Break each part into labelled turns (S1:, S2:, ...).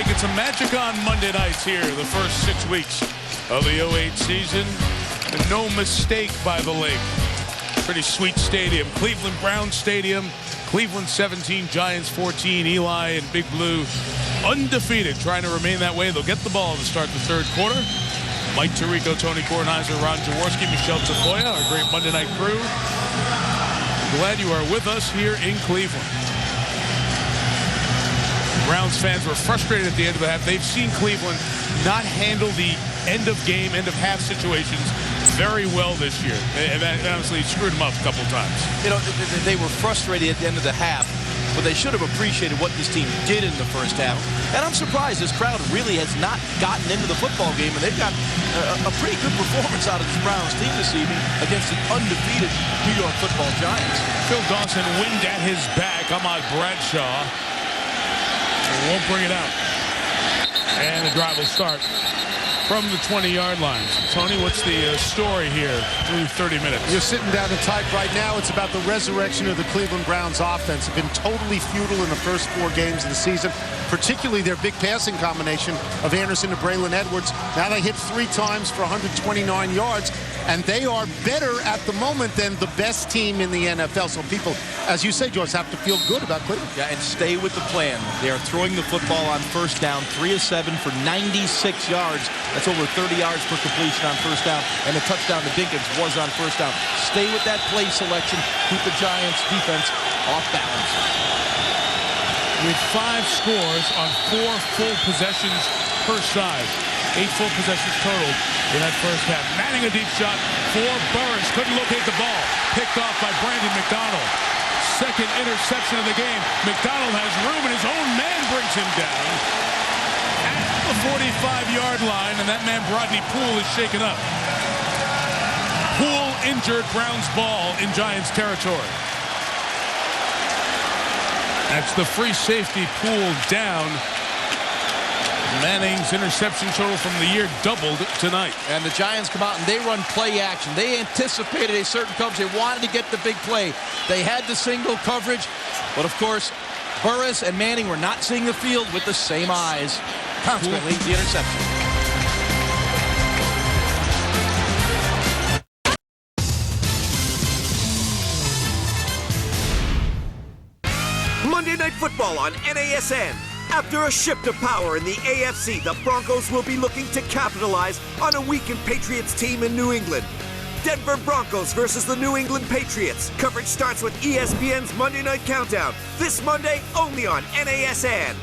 S1: making some magic on Monday nights here, the first 6 weeks of the 08 season. And no mistake by the lake. Pretty sweet stadium. Cleveland Browns Stadium. Cleveland 17, Giants 14. Eli and Big Blue undefeated, trying to remain that way. They'll get the ball to start the third quarter. Mike Tirico, Tony Kornheiser, Ron Jaworski, Michelle Tafoya, our great Monday night crew. Glad you are with us here in Cleveland. Browns fans were frustrated at the end of the half. They've seen Cleveland not handle the end of game, end of half situations very well this year. And that honestly screwed them up a couple times.
S2: You know, they were frustrated at the end of the half, but they should have appreciated what this team did in the first half. And I'm surprised this crowd really has not gotten into the football game, and they've got a pretty good performance out of this Browns team this evening against the undefeated New York Football Giants.
S1: Phil Dawson, wind at his back. Ahmad Bradshaw won't bring it out. And the drive will start from the 20-yard line. Tony, what's the story here through 30 minutes?
S3: You're sitting down to type right now. It's about the resurrection of the Cleveland Browns offense. It's been totally futile in the first 4 games of the season, particularly their big passing combination of Anderson to Braylon Edwards. Now they hit 3 times for 129 yards, and they are better at the moment than the best team in the NFL. So people, as you say, George, have to feel good about Cleveland.
S2: Yeah, and stay with the plan. They are throwing the football on first down, 3 of 7 for 96 yards. That's over 30 yards per completion on first down, and the touchdown to Dinkins was on first down. Stay with that play selection. Keep the Giants' defense off balance.
S1: With 5 scores on 4 full possessions per side. 8 full possessions total in that first half. Manning a deep shot for Burris. Couldn't locate the ball. Picked off by Brandon McDonald. Second interception of the game. McDonald has room, and his own man brings him down at the 45-yard line, and that man, Brodney Poole, is shaken up. Poole injured. Browns ball in Giants territory. That's the free safety. Poole down. Manning's interception total from the year doubled tonight.
S2: And the Giants come out and they run play action. They anticipated a certain coverage. They wanted to get the big play. They had the single coverage, but of course, Burris and Manning were not seeing the field with the same eyes. Consequently, the interception.
S4: Monday Night Football on NASN. After a shift of power in the AFC, the Broncos will be looking to capitalize on a weakened Patriots team in New England. Denver Broncos versus the New England Patriots. Coverage starts with ESPN's Monday Night Countdown. This Monday, only on NASN.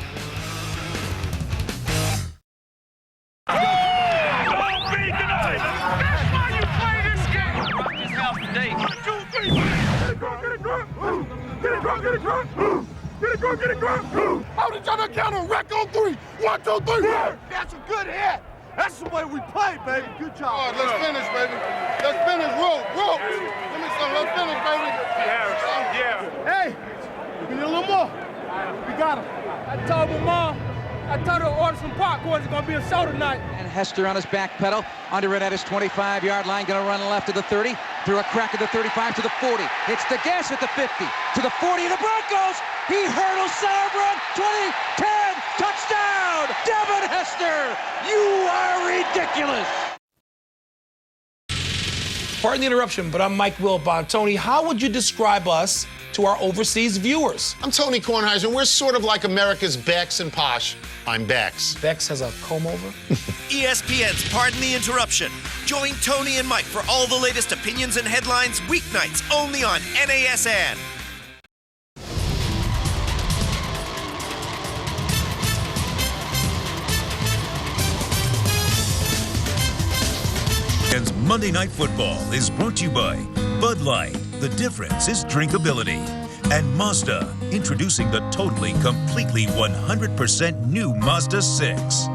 S5: Get it, hold each other accountable. Wreck on 3. 1, 2, 3. That's a good hit. That's the way we play, baby. Good job. All right, let's finish, baby. Let's finish. Roll. Give me some. Let's finish, baby. Yeah. Hey, we need a little more. We got him.
S6: I told my mom, I told her to order some popcorn. It's going to be a show tonight.
S7: And Hester on his back pedal, under it at his 25-yard line, going to run left to the 30, through a crack at the 35 to the 40. It's the gas at the 50, to the 40 of the Broncos. He hurdles center run, 20, 10, touchdown! Devin Hester, you are ridiculous.
S8: Pardon the interruption, but I'm Mike Wilbon. Tony, how would you describe us to our overseas viewers?
S3: I'm Tony Kornheiser, and we're sort of like America's Bex and Posh. I'm Bex.
S8: Bex has a comb over?
S4: ESPN's Pardon the Interruption. Join Tony and Mike for all the latest opinions and headlines weeknights only on NASN.
S9: Monday Night Football is brought to you by Bud Light. The difference is drinkability. And Mazda, introducing the totally, completely 100% new Mazda 6.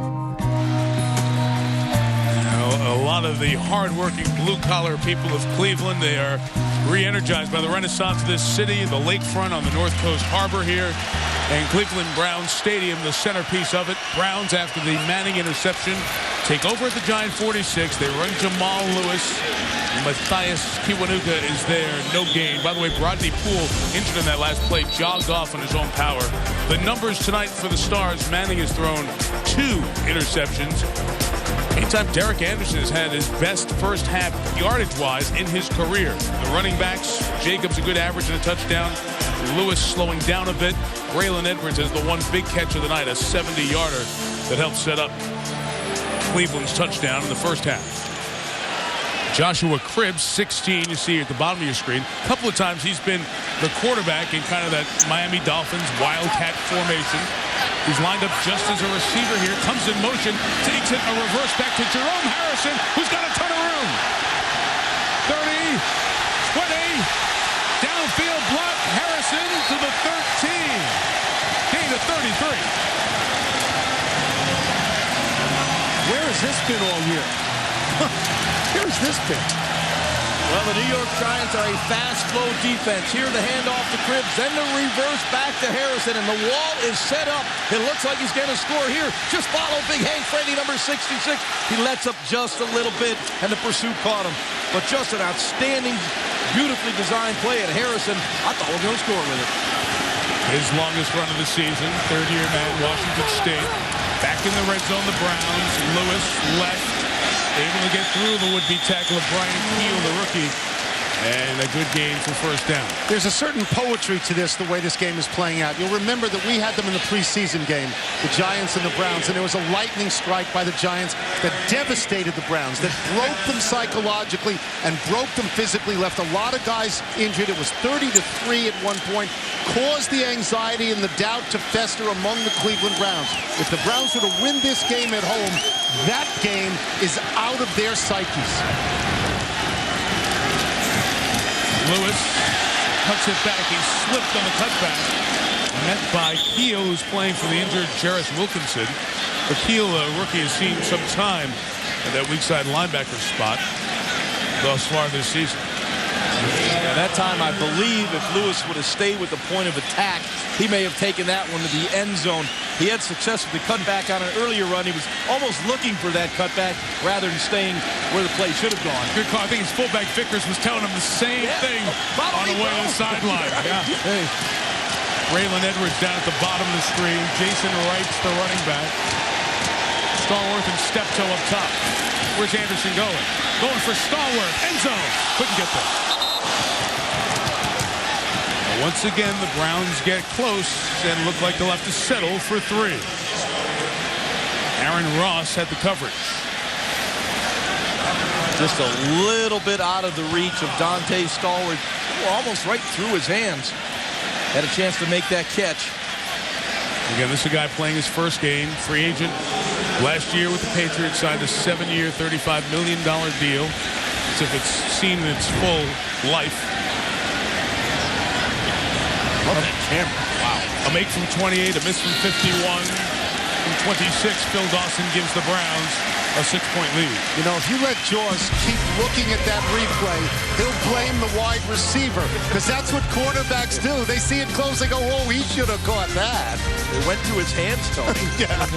S1: A lot of the hard-working blue-collar people of Cleveland, they are re-energized by the renaissance of this city, the lakefront on the North Coast Harbor here. And Cleveland Browns Stadium, the centerpiece of it. Browns, after the Manning interception, take over at the Giant 46. They run Jamal Lewis. Matthias Kiwanuka is there, no gain. By the way, Rodney Poole, injured in that last play, jogged off on his own power. The numbers tonight for the Stars, Manning has thrown 2 interceptions. Anytime Derek Anderson has had his best first half yardage-wise in his career. The running backs, Jacobs a good average and a touchdown. Lewis slowing down a bit. Braylon Edwards has the one big catch of the night, a 70-yarder that helped set up Cleveland's touchdown in the first half. Joshua Cribbs, 16, you see at the bottom of your screen. A couple of times he's been the quarterback in kind of that Miami Dolphins Wildcat formation. He's lined up just as a receiver here, comes in motion, takes it, a reverse back to Jerome Harrison, who's got a ton of room. 30, 20, downfield block, Harrison to the 13. Gain of 33.
S3: Where has this been all year? Here's this been.
S2: Well, the New York Giants are a fast flow defense. Here the handoff to Cribbs, then the reverse back to Harrison, and the wall is set up. It looks like he's going to score here. Just follow Big Hank Freddy, number 66. He lets up just a little bit, and the pursuit caught him. But just an outstanding, beautifully designed play at Harrison. I thought we were going to score with it.
S1: His longest run of the season, third-year man, Washington State. Back in the red zone, the Browns. Lewis left. Able to get through the would-be tackler, Brian Keel, the rookie. And a good gain for first down.
S3: There's a certain poetry to this, the way this game is playing out. You'll remember that we had them in the preseason game, the Giants and the Browns, and there was a lightning strike by the Giants that devastated the Browns, that broke them psychologically and broke them physically, left a lot of guys injured. It was 30-3 at one point, caused the anxiety and the doubt to fester among the Cleveland Browns. If the Browns were to win this game at home, that game is out of their psyches.
S1: Lewis cuts it back. He slipped on the cutback. Met by Keel, who's playing for the injured Jarris Wilkinson. The Keel rookie has seen some time at that weak side linebacker spot thus far this season.
S2: At that time, I believe if Lewis would have stayed with the point of attack, he may have taken that one to the end zone. He had success with the cutback on an earlier run. He was almost looking for that cutback rather than staying where the play should have gone.
S1: Good call. I think his fullback Vickers was telling him the same thing on the way to the sideline. Yeah.
S2: Hey.
S1: Braylon Edwards down at the bottom of the screen. Jason Wright's the running back. Stallworth and Steptoe up top. Where's Anderson going? Going for Stallworth. End zone. Couldn't get there. Once again, the Browns get close and look like they'll have to settle for 3. Aaron Ross had the coverage.
S2: Just a little bit out of the reach of Dante Stallworth. Almost right through his hands. Had a chance to make that catch.
S1: Again, this is a guy playing his first game, free agent. Last year with the Patriots, signed a 7-year, $35 million deal. As if it's seen in its full life.
S2: Love that camera. Wow.
S1: A make from 28, a miss from 51. From 26, Phil Dawson gives the Browns a 6-point lead.
S3: You know, if you let Jaws keep looking at that replay, he'll blame the wide receiver, because that's what quarterbacks do. They see it close, they go, whoa, he should have caught that.
S2: It went through his hands, Tony.
S3: Yeah.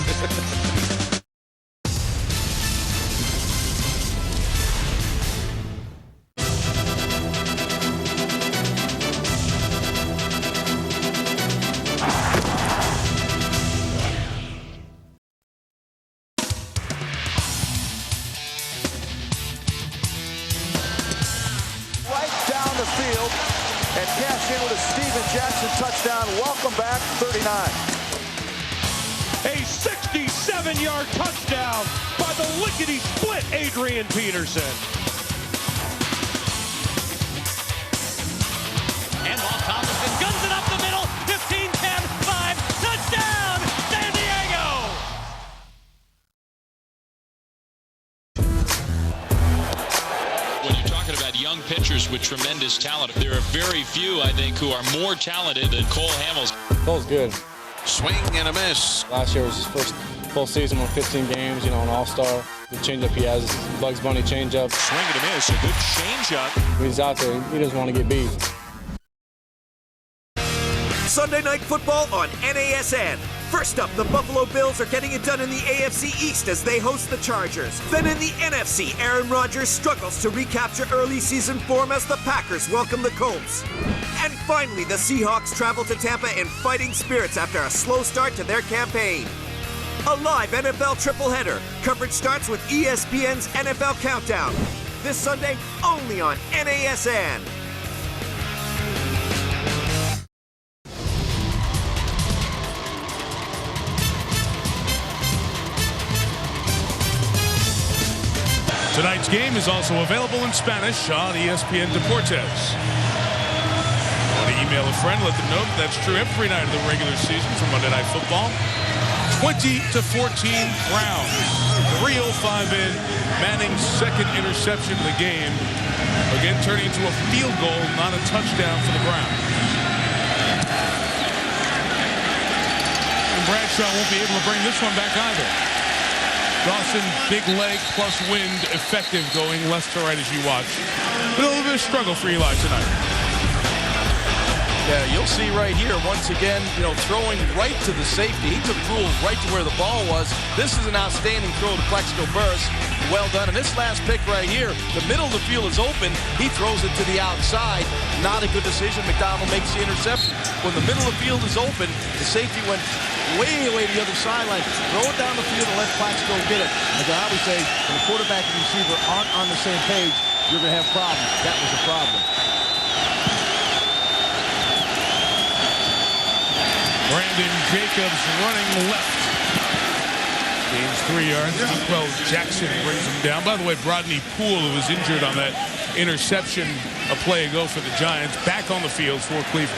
S10: Touchdown. Welcome back, 39.
S11: A 67-yard touchdown by the lickety-split Adrian Peterson.
S12: And Walt Thompson guns it up the middle. 15, 10, 5. Touchdown, San Diego!
S13: When you're talking about young pitchers with tremendous talent, there are very few, I think, who are more talented than Cole Hamels.
S14: Cole's good.
S2: Swing and a miss.
S14: Last year was his first full season with 15 games, you know, an all-star. The changeup he has, Bugs Bunny changeup.
S13: Swing and a miss, a good changeup.
S14: When he's out there, he doesn't want to get beat.
S4: Sunday Night Football on NASN. First up, the Buffalo Bills are getting it done in the AFC East as they host the Chargers. Then in the NFC, Aaron Rodgers struggles to recapture early season form as the Packers welcome the Colts. And finally, the Seahawks travel to Tampa in fighting spirits after a slow start to their campaign. A live NFL tripleheader. Coverage starts with ESPN's NFL Countdown. This Sunday, only on NASN.
S1: Tonight's game is also available in Spanish on ESPN Deportes. Want to email a friend, let them know that that's true every night of the regular season for Monday Night Football. 20-14 Browns. 3:05 in. Manning's second interception of the game. Again, turning into a field goal, not a touchdown for the Browns. And Bradshaw won't be able to bring this one back either. Dawson, big leg plus wind, effective going left to right as you watch. But a little bit of struggle for Eli tonight.
S2: Yeah, you'll see right here, once again, throwing right to the safety. He took Rule right to where the ball was. This is an outstanding throw to Plexico Burress. Well done. And this last pick right here, the middle of the field is open. He throws it to the outside. Not a good decision. McDonald makes the interception. When the middle of the field is open, the safety went way away to the other sideline. Throw it down the field and let Plexico get it. As I always say, when the quarterback and receiver aren't on the same page, you're going to have problems. That was a problem.
S1: Brandon Jacobs running left. Gains 3 yards. Well, Jackson brings him down. By the way, Brodney Poole, who was injured on that interception a play ago for the Giants, back on the field for Cleveland.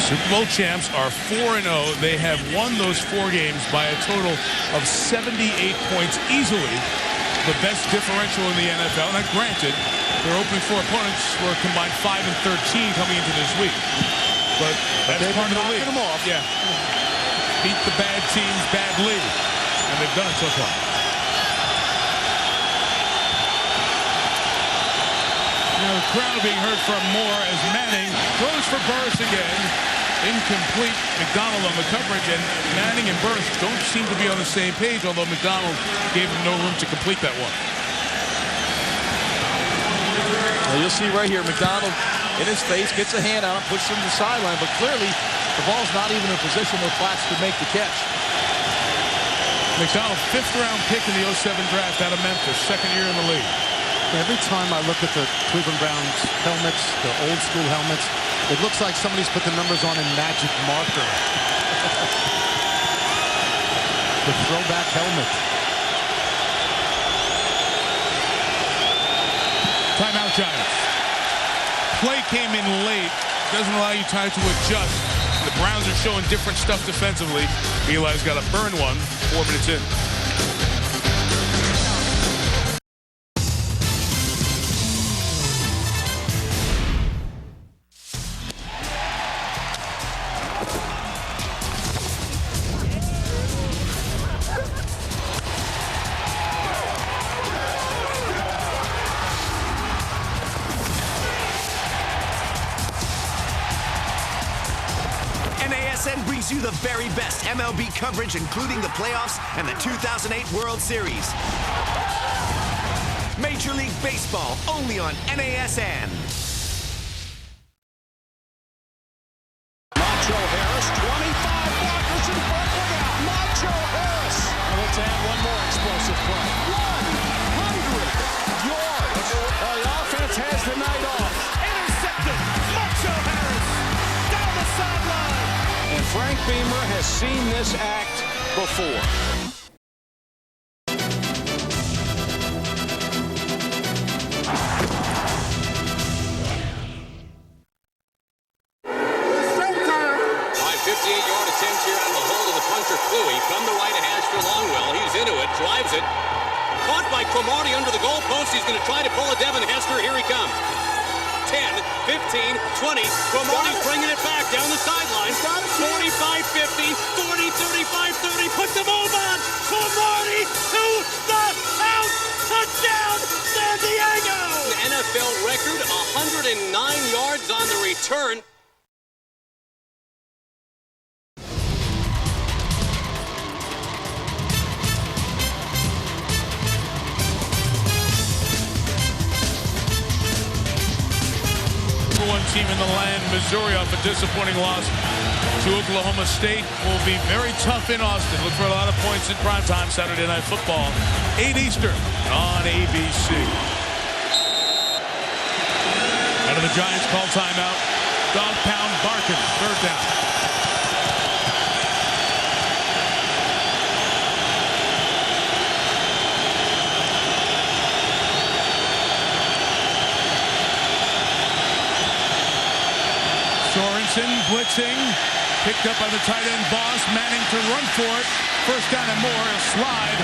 S1: Super Bowl champs are 4-0. They have won those 4 games by a total of 78 points easily. The best differential in the NFL. Now, granted, their opening 4 opponents were combined 5 and 13 coming into this week. But that's part of the league.
S3: Them off.
S1: Yeah. Beat the bad teams badly. And they've done it so far. Now the crowd being heard from more as Manning throws for Burress again. Incomplete. McDonald on the coverage, and Manning and Burress don't seem to be on the same page, although McDonald gave him no room to complete that one.
S2: Well, you'll see right here, McDonald in his face, gets a hand on him, pushes him to the sideline, but clearly the ball's not even in a position where Platts could make the catch.
S1: McDonald, 5th round pick in the 07 draft out of Memphis, 2nd year in the league.
S3: Every time I look at the Cleveland Browns helmets, the old school helmets, it looks like somebody's put the numbers on in magic marker. The throwback helmet.
S1: Timeout, Giants. Play came in late. Doesn't allow you time to adjust. The Browns are showing different stuff defensively. Eli's got to burn one 4 minutes in.
S4: NASN brings you the very best MLB coverage, including the playoffs and the 2008 World Series. Major League Baseball, only on NASN.
S5: Macho Harris, 25 blockers in front. Look out, Macho Harris. And let's add one more explosive play. 100 yards. The offense has the night off. Intercepted. Macho Harris down the sideline. And Frank Beamer has seen this act before.
S15: From the right of hash for Longwell. He's into it, drives it. Caught by Cromartie under the goalpost. He's going to try to pull a Devin Hester. Here he comes. 10, 15, 20. Cromartie's bringing it back down the sideline. 45, 50, 40, 35, 30. Put the move on. Cromartie to the house. Touchdown, San Diego. An NFL on the return.
S1: Number one team in the land, Missouri, off a disappointing loss to Oklahoma State. Will be very tough in Austin. Look for a lot of points in primetime Saturday Night Football, 8 Eastern on ABC. Out of the Giants, call timeout. Dog pound barking, third down. Sorensen blitzing, picked up by the tight end Boss, Manning to run for it. First down and more, a slide,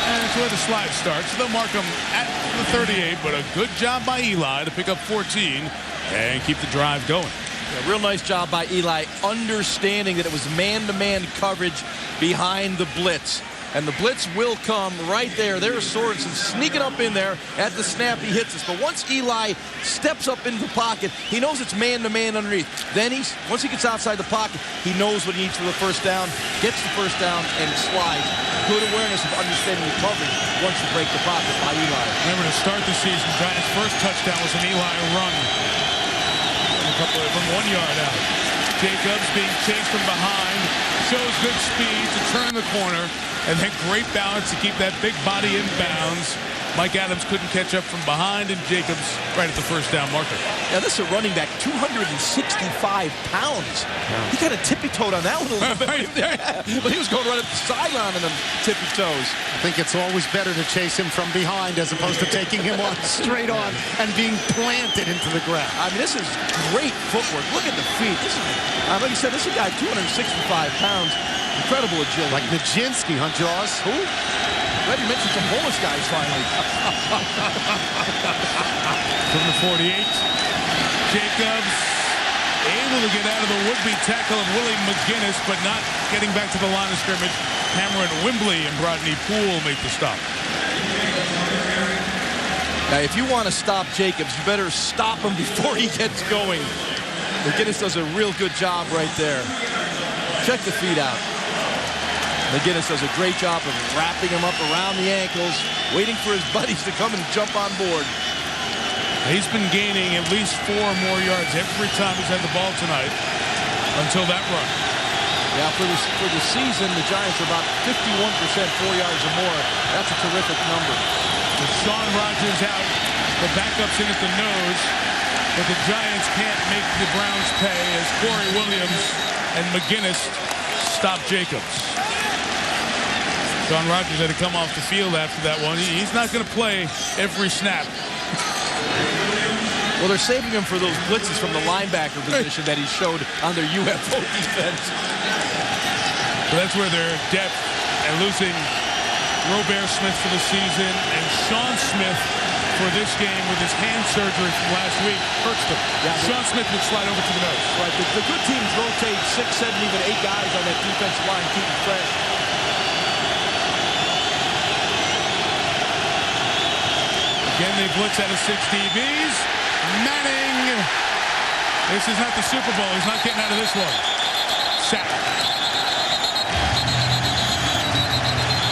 S1: and it's where the slide starts. They'll mark him at the 38, but a good job by Eli to pick up 14 and keep the drive going.
S2: Yeah, real nice job by Eli, understanding that it was man-to-man coverage behind the blitz. And the blitz will come right there. There's Sorensen sneaking up in there at the snap. He hits us. But once Eli steps up into the pocket, he knows it's man-to-man underneath. Then once he gets outside the pocket, he knows what he needs for the first down, gets the first down, and slides. Good awareness of understanding the coverage once you break the pocket by Eli.
S1: Remember, to start the season, Giants' first touchdown was an Eli run. From 1 yard out. Jacobs being chased from behind, shows good speed to turn the corner, and then great balance to keep that big body in bounds. Mike Adams couldn't catch up from behind, and Jacobs right at the first down marker.
S2: Now, this is a running back, 265 pounds. He kind of tippy-toed on that one a little bit. But he was going right at the sideline on them tippy toes.
S3: I think it's always better to chase him from behind as opposed to taking him on straight on and being planted into the ground.
S2: I mean, this is great footwork. Look at the feet. This is, like you said, this is a guy 265 pounds. Incredible agility.
S3: Like Nijinsky, huh, Jaws?
S2: Who? Glad you mentioned some homeless guys finally.
S1: From the 48, Jacobs able to get out of the would-be tackle of Willie McGinnis, but not getting back to the line of scrimmage. Cameron Wimbley and Rodney Poole make the stop.
S2: Now, if you want to stop Jacobs, you better stop him before he gets going. McGinnis does a real good job right there. Check the feet out. McGinnis does a great job of wrapping him up around the ankles, waiting for his buddies to come and jump on board.
S1: He's been gaining at least 4 more yards every time he's had the ball tonight until that run.
S2: Yeah, for the season, the Giants are about 51% 4 yards or more. That's a terrific number.
S1: With Sean Rogers out, the backup's in at the nose, but the Giants can't make the Browns pay as Corey Williams and McGinnis stop Jacobs. Sean Rogers had to come off the field after that one. He's not going to play every snap.
S2: Well, they're saving him for those blitzes from the linebacker position that he showed on their UFO defense.
S1: So that's where their depth, and losing Robert Smith for the season and Sean Smith for this game with his hand surgery from last week hurts them. Yeah, Sean Smith would slide over to the nose.
S2: Right, the good teams rotate 6, 7, even 8 guys on that defensive line, keep it fresh.
S1: Again, they blitz out of 6 DBs. Manning. This is not the Super Bowl. He's not getting out of this one. Sack.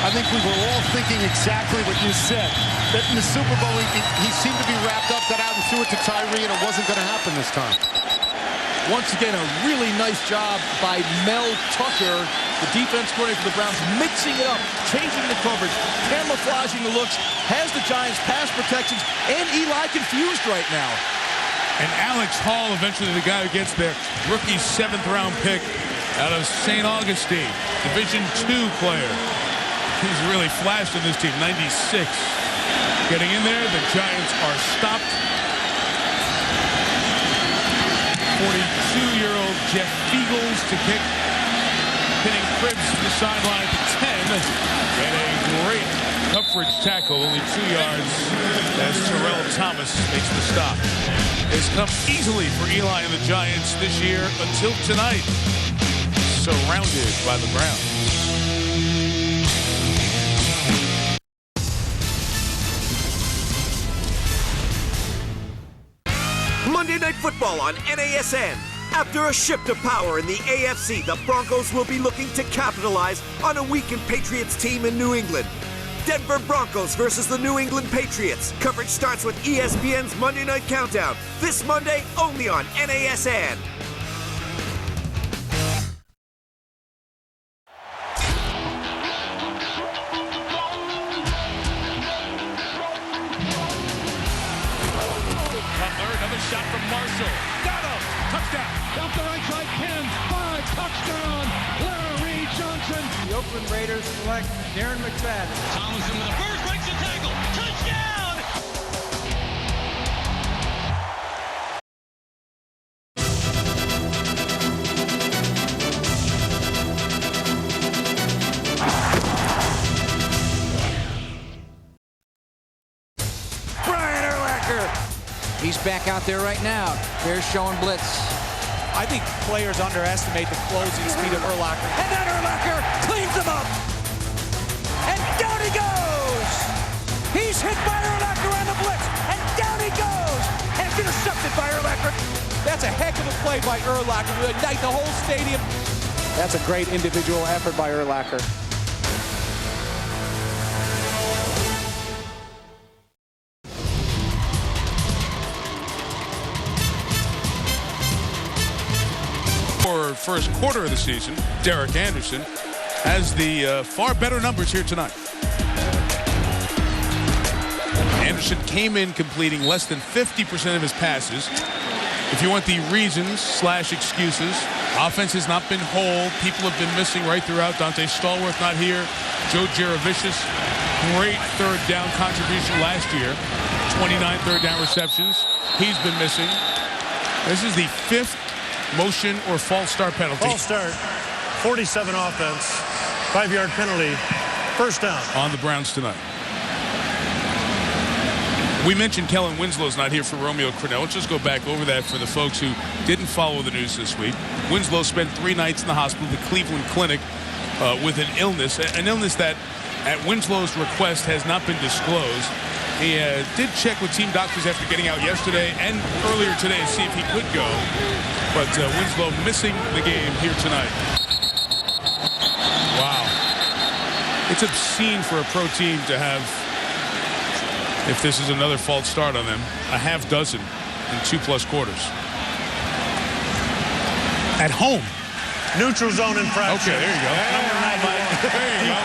S3: I think we were all thinking exactly what you said. That in the Super Bowl, he seemed to be wrapped up, got out and threw it to Tyree, and it wasn't going to happen this time.
S2: Once again, a really nice job by Mel Tucker, the defense coordinator for the Browns, mixing it up, changing the coverage, camouflaging the looks, has the Giants pass protections, and Eli confused right now.
S1: And Alex Hall, eventually the guy who gets there, rookie 7th-round pick out of St. Augustine, Division II player. He's really flashed in this team, 96. Getting in there, the Giants are stopped. 42-year-old Jeff Feagles to kick, pinning Cribbs to the sideline at the 10, and a great coverage tackle, only 2 yards, as Terrell Thomas makes the stop. It's come easily for Eli and the Giants this year until tonight, surrounded by the Browns.
S4: Monday Night Football on NASN. After a shift of power in the AFC, the Broncos will be looking to capitalize on a weakened Patriots team in New England. Denver Broncos versus the New England Patriots. Coverage starts with ESPN's Monday Night Countdown. This Monday, only on NASN.
S1: Another shot from Marshall. Got him. Touchdown.
S11: Off the right side, 10, 5, touchdown, Larry Johnson.
S16: The Oakland Raiders select Darren McFadden.
S12: Tomlinson with a first, breaks the tackle. Touchdown!
S7: Brian Urlacher. He's back out there right now. They're showing blitz.
S17: I think players underestimate the closing speed of Urlacher.
S7: And then Urlacher cleans him up. And down he goes. He's hit by Urlacher on the blitz. And down he goes. And it's intercepted by Urlacher.
S17: That's a heck of a play by Urlacher to ignite the whole stadium. That's a great individual effort by Urlacher.
S1: For first quarter of the season, Derek Anderson has the far better numbers here tonight. Anderson came in completing less than 50% of his passes. If you want the reasons / excuses, offense has not been whole. People have been missing right throughout. Dante Stallworth not here. Joe Jaravicius, great third down contribution last year. 29 third down receptions. He's been missing. This is the 5th motion or false start penalty.
S18: False start, 47 offense, 5-yard penalty, first down.
S1: On the Browns tonight. We mentioned Kellen Winslow's not here for Romeo Crennel. Let's just go back over that for the folks who didn't follow the news this week. Winslow spent 3 nights in the hospital, the Cleveland Clinic, with an illness that, at Winslow's request, has not been disclosed. He did check with team doctors after getting out yesterday and earlier today to see if he could go. But Winslow missing the game here tonight. Wow. It's obscene for a pro team to have, if this is another false start on them, a half dozen in 2+ quarters. At home.
S18: Neutral zone infraction.
S1: Okay, there you go.
S18: Number 91.
S1: There you go.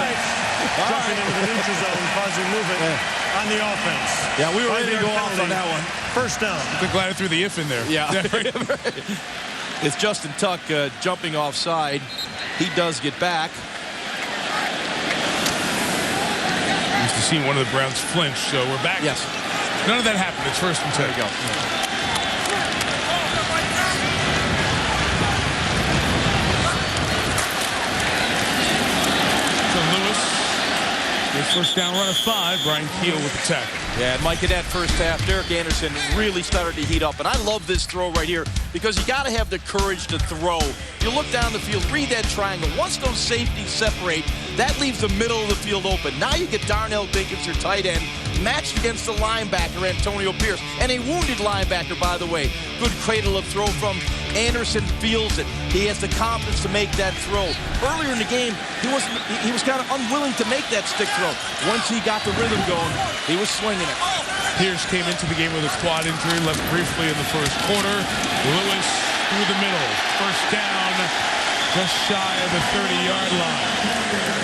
S18: Jumping into the neutral zone, causing movement on the offense.
S2: Yeah, we were ready to go off on that one.
S18: First down.
S1: I'm glad I threw the if in there.
S2: Yeah. It's Justin Tuck jumping offside. He does get back.
S1: Used to see one of the Browns flinch, so we're back.
S2: Yes.
S1: None of that happened. It's 1st and 10.
S2: There you go.
S1: His first down run of 5. Brian Keel with the tackle.
S2: Yeah, and Mike, in that first half, Derek Anderson really started to heat up. And I love this throw right here because you got to have the courage to throw. You look down the field, read that triangle. Once those safeties separate, that leaves the middle of the field open. Now you get Darnell Dinkins, your tight end, matched against the linebacker, Antonio Pierce. And a wounded linebacker, by the way. Good cradle of throw from Anderson, feels it. He has the confidence to make that throw. Earlier in the game, he was kind of unwilling to make that stick throw. Once he got the rhythm going, he was swinging it.
S1: Pierce came into the game with a quad injury, left briefly in the first quarter. Lewis through the middle. First down, just shy of the 30-yard line.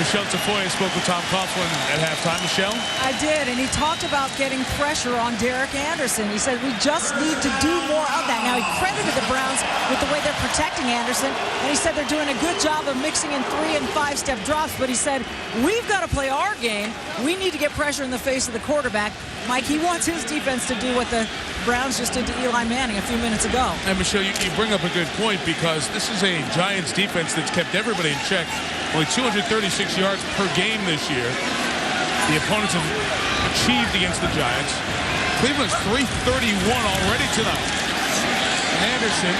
S1: Michelle Tafoya spoke with Tom Coughlin at halftime. Michelle?
S19: I did, and he talked about getting pressure on Derek Anderson. He said, we just need to do more of that. Now, he credited the Browns with the way they're protecting Anderson, and he said they're doing a good job of mixing in 3- and 5-step drops, but he said, we've got to play our game. We need to get pressure in the face of the quarterback. Mike, he wants his defense to do what the Browns just did to Eli Manning a few minutes ago.
S1: And, Michelle, you bring up a good point because this is a Giants defense that's kept everybody in check. Only 236 yards per game this year. The opponents have achieved against the Giants. Cleveland's 331 already tonight. And Anderson,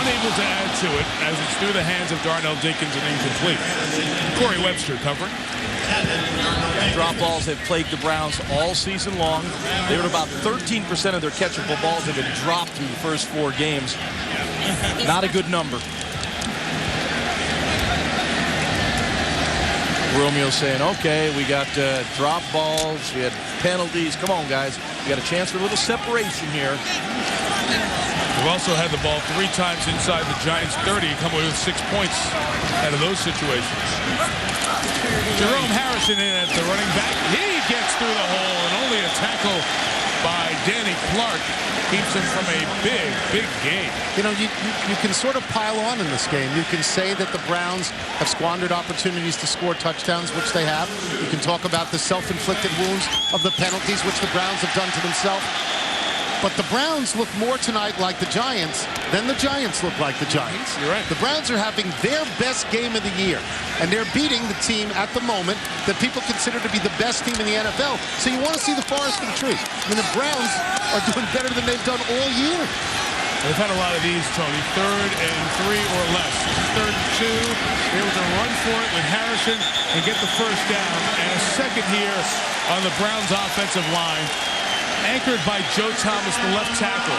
S1: unable to add to it as it's through the hands of Darnell Dinkins and incomplete. Corey Webster covering.
S2: Drop balls have plagued the Browns all season long. They were about 13% of their catchable balls have been dropped through the first 4 games. Not a good number. Romeo's saying, okay, we got drop balls, we had penalties. Come on, guys. We got a chance for a little separation here.
S1: We've also had the ball 3 times inside the Giants' 30 and come away with 6 points out of those situations. Jerome Harrison in at the running back. He gets through the hole, and only a tackle by Danny Clark keeps him from a big, big game.
S3: You know, you can sort of pile on in this game. You can say that the Browns have squandered opportunities to score touchdowns, which they have. You can talk about the self-inflicted wounds of the penalties, which the Browns have done to themselves. But the Browns look more tonight like the Giants than the Giants look like the Giants.
S1: You're right.
S3: The Browns are having their best game of the year, and they're beating the team at the moment that people consider to be the best team in the NFL. So you want to see the forest for the trees. I mean, the Browns are doing better than they've done all year.
S1: They've had a lot of these, Tony. 3rd and 3 or less. 3rd and 2. They were to run for it with Harrison and get the first down. And a second here on the Browns' offensive line, anchored by Joe Thomas, the left tackle.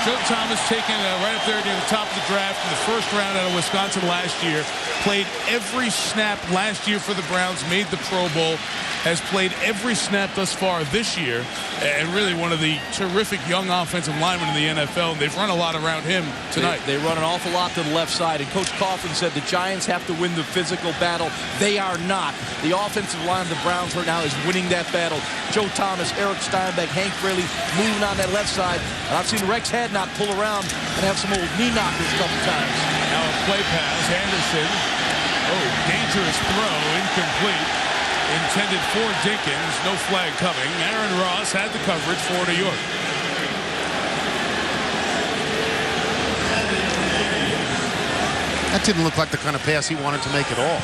S1: Joe Thomas taken right up there near the top of the draft in the first round out of Wisconsin last year. Played every snap last year for the Browns, made the Pro Bowl, has played every snap thus far this year, and really one of the terrific young offensive linemen in the NFL. And they've run a lot around him tonight.
S2: They run an awful lot to the left side, and Coach Coughlin said the Giants have to win the physical battle. They are not. The offensive line of the Browns right now is winning that battle. Joe Thomas, Eric Steinbeck, Hank Fraley moving on that left side. And I've seen Rex Hadnot pull around and have some old knee knockers a couple times.
S1: Now a play pass, Anderson. Oh, dangerous throw, incomplete. Intended for Dinkins, no flag coming. Aaron Ross had the coverage for New York.
S3: That didn't look like the kind of pass he wanted to make at all.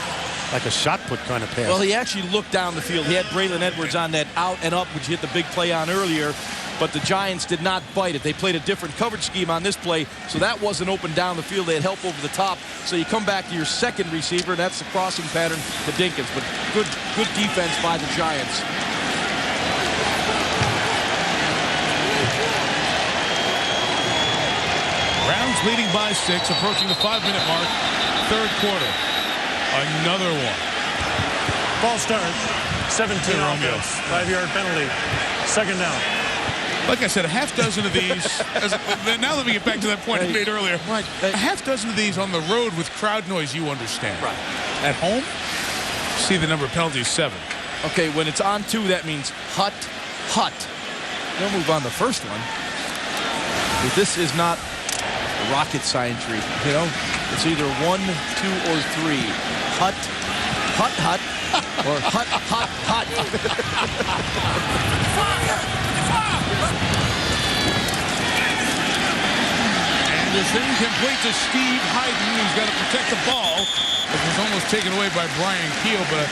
S3: Like a shot put kind of pass.
S2: Well, he actually looked down the field. He had Braylon Edwards on that out and up, which he hit the big play on earlier. But the Giants did not bite it. They played a different coverage scheme on this play, so that wasn't open down the field. They had help over the top. So you come back to your second receiver, and that's the crossing pattern to Dinkins. But good defense by the Giants.
S1: Browns leading by 6, approaching the 5-minute mark, 3rd quarter. Another one.
S18: Ball start, 17 offense, 5-yard penalty, 2nd down.
S1: Like I said, a half dozen of these. Now let me get back to that point I made earlier.
S3: Right.
S1: A half dozen of these on the road with crowd noise, you understand.
S2: Right.
S1: At home, see the number of penalties, 7.
S2: Okay, when it's on 2, that means hut. They'll move on the first one. But this is not rocket science, you know? It's either 1, 2, or 3. Hut, or hut.
S1: Anderson complete to Steve Hyden, who's got to protect the ball. It was almost taken away by Brian Keel, but a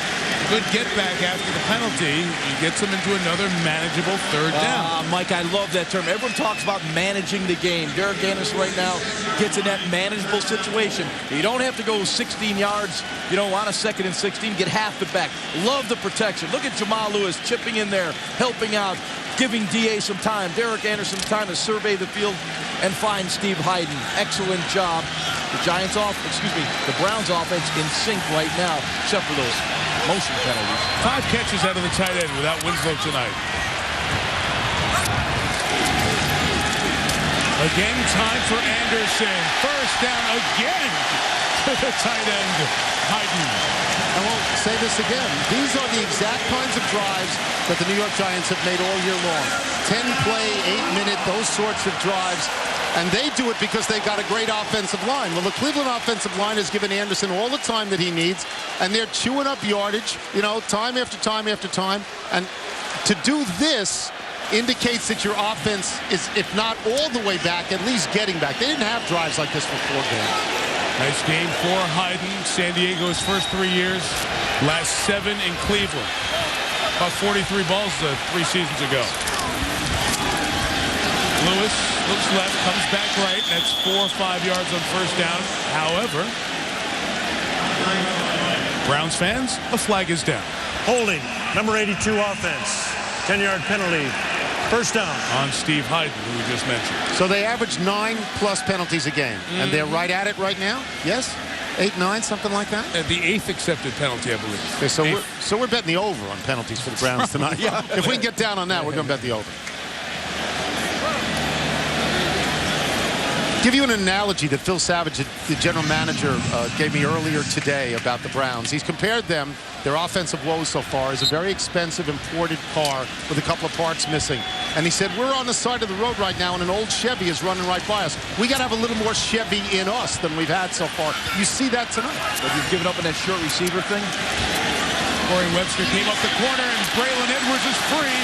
S1: good get back after the penalty. He gets him into another manageable 3rd down.
S2: Mike, I love that term. Everyone talks about managing the game. Derek Anderson right now gets in that manageable situation. You don't have to go 16 yards, you know, on a 2nd and 16, get half it back. Love the protection. Look at Jamal Lewis chipping in there, helping out, giving DA some time. Derek Anderson time to survey the field and find Steve Hyden. Excellent job. The Browns offense in sync right now, except for those motion penalties.
S1: 5 catches out of the tight end without Winslow tonight. Again, time for Anderson. First down again to the tight end, Hyden.
S3: I won't say this again. These are the exact kinds of drives that the New York Giants have made all year long. 10-play, 8-minute, those sorts of drives. And they do it because they got a great offensive line. Well, the Cleveland offensive line has given Anderson all the time that he needs, and they're chewing up yardage, you know, time after time after time. And to do this indicates that your offense is, if not all the way back, at least getting back. They didn't have drives like this for 4 games.
S1: Nice game for Hyden. San Diego's first 3 years, last 7 in Cleveland. About 43 balls 3 seasons ago. Lewis looks left, comes back right. That's 4 or 5 yards on first down. However, Browns fans, a flag is down.
S18: Holding, number 82 offense. 10-yard penalty. First down.
S1: On Steve Hyden, who we just mentioned.
S3: So they average 9+ penalties a game. And they're right at it right now? Yes? 8, 9, something like that?
S1: The 8th accepted penalty, I believe.
S3: Okay, so we're betting the over on penalties for the Browns tonight. Yeah. If we can get down on that, we're going to bet the over. Give you an analogy that Phil Savage, the general manager, gave me earlier today about the Browns. He's compared them, their offensive woes so far, as a very expensive imported car with a couple of parts missing. And he said, we're on the side of the road right now, and an old Chevy is running right by us. We got to have a little more Chevy in us than we've had so far. You see that tonight.
S2: But you've given up on that short receiver thing.
S1: Corey Webster came up the corner, and Braylon Edwards is free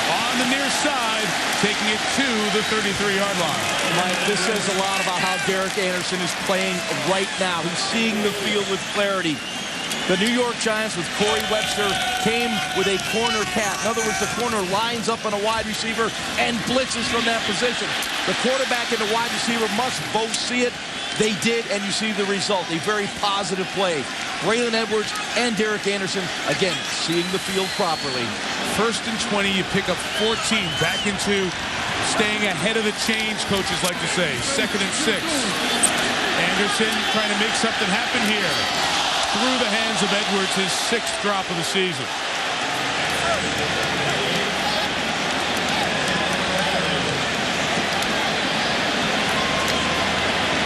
S1: on the near side, taking it to the 33-yard line.
S2: Mike, this says a lot about how Derek Anderson is playing right now. He's seeing the field with clarity. The New York Giants with Corey Webster came with a corner cat. In other words, the corner lines up on a wide receiver and blitzes from that position. The quarterback and the wide receiver must both see it. They did, and you see the result. A very positive play. Braylon Edwards and Derek Anderson, again, seeing the field properly.
S1: 1st and 20, you pick up 14. Back into staying ahead of the change, coaches like to say. 2nd and 6. Anderson trying to make something happen here. Through the hands of Edwards, his 6th drop of the season.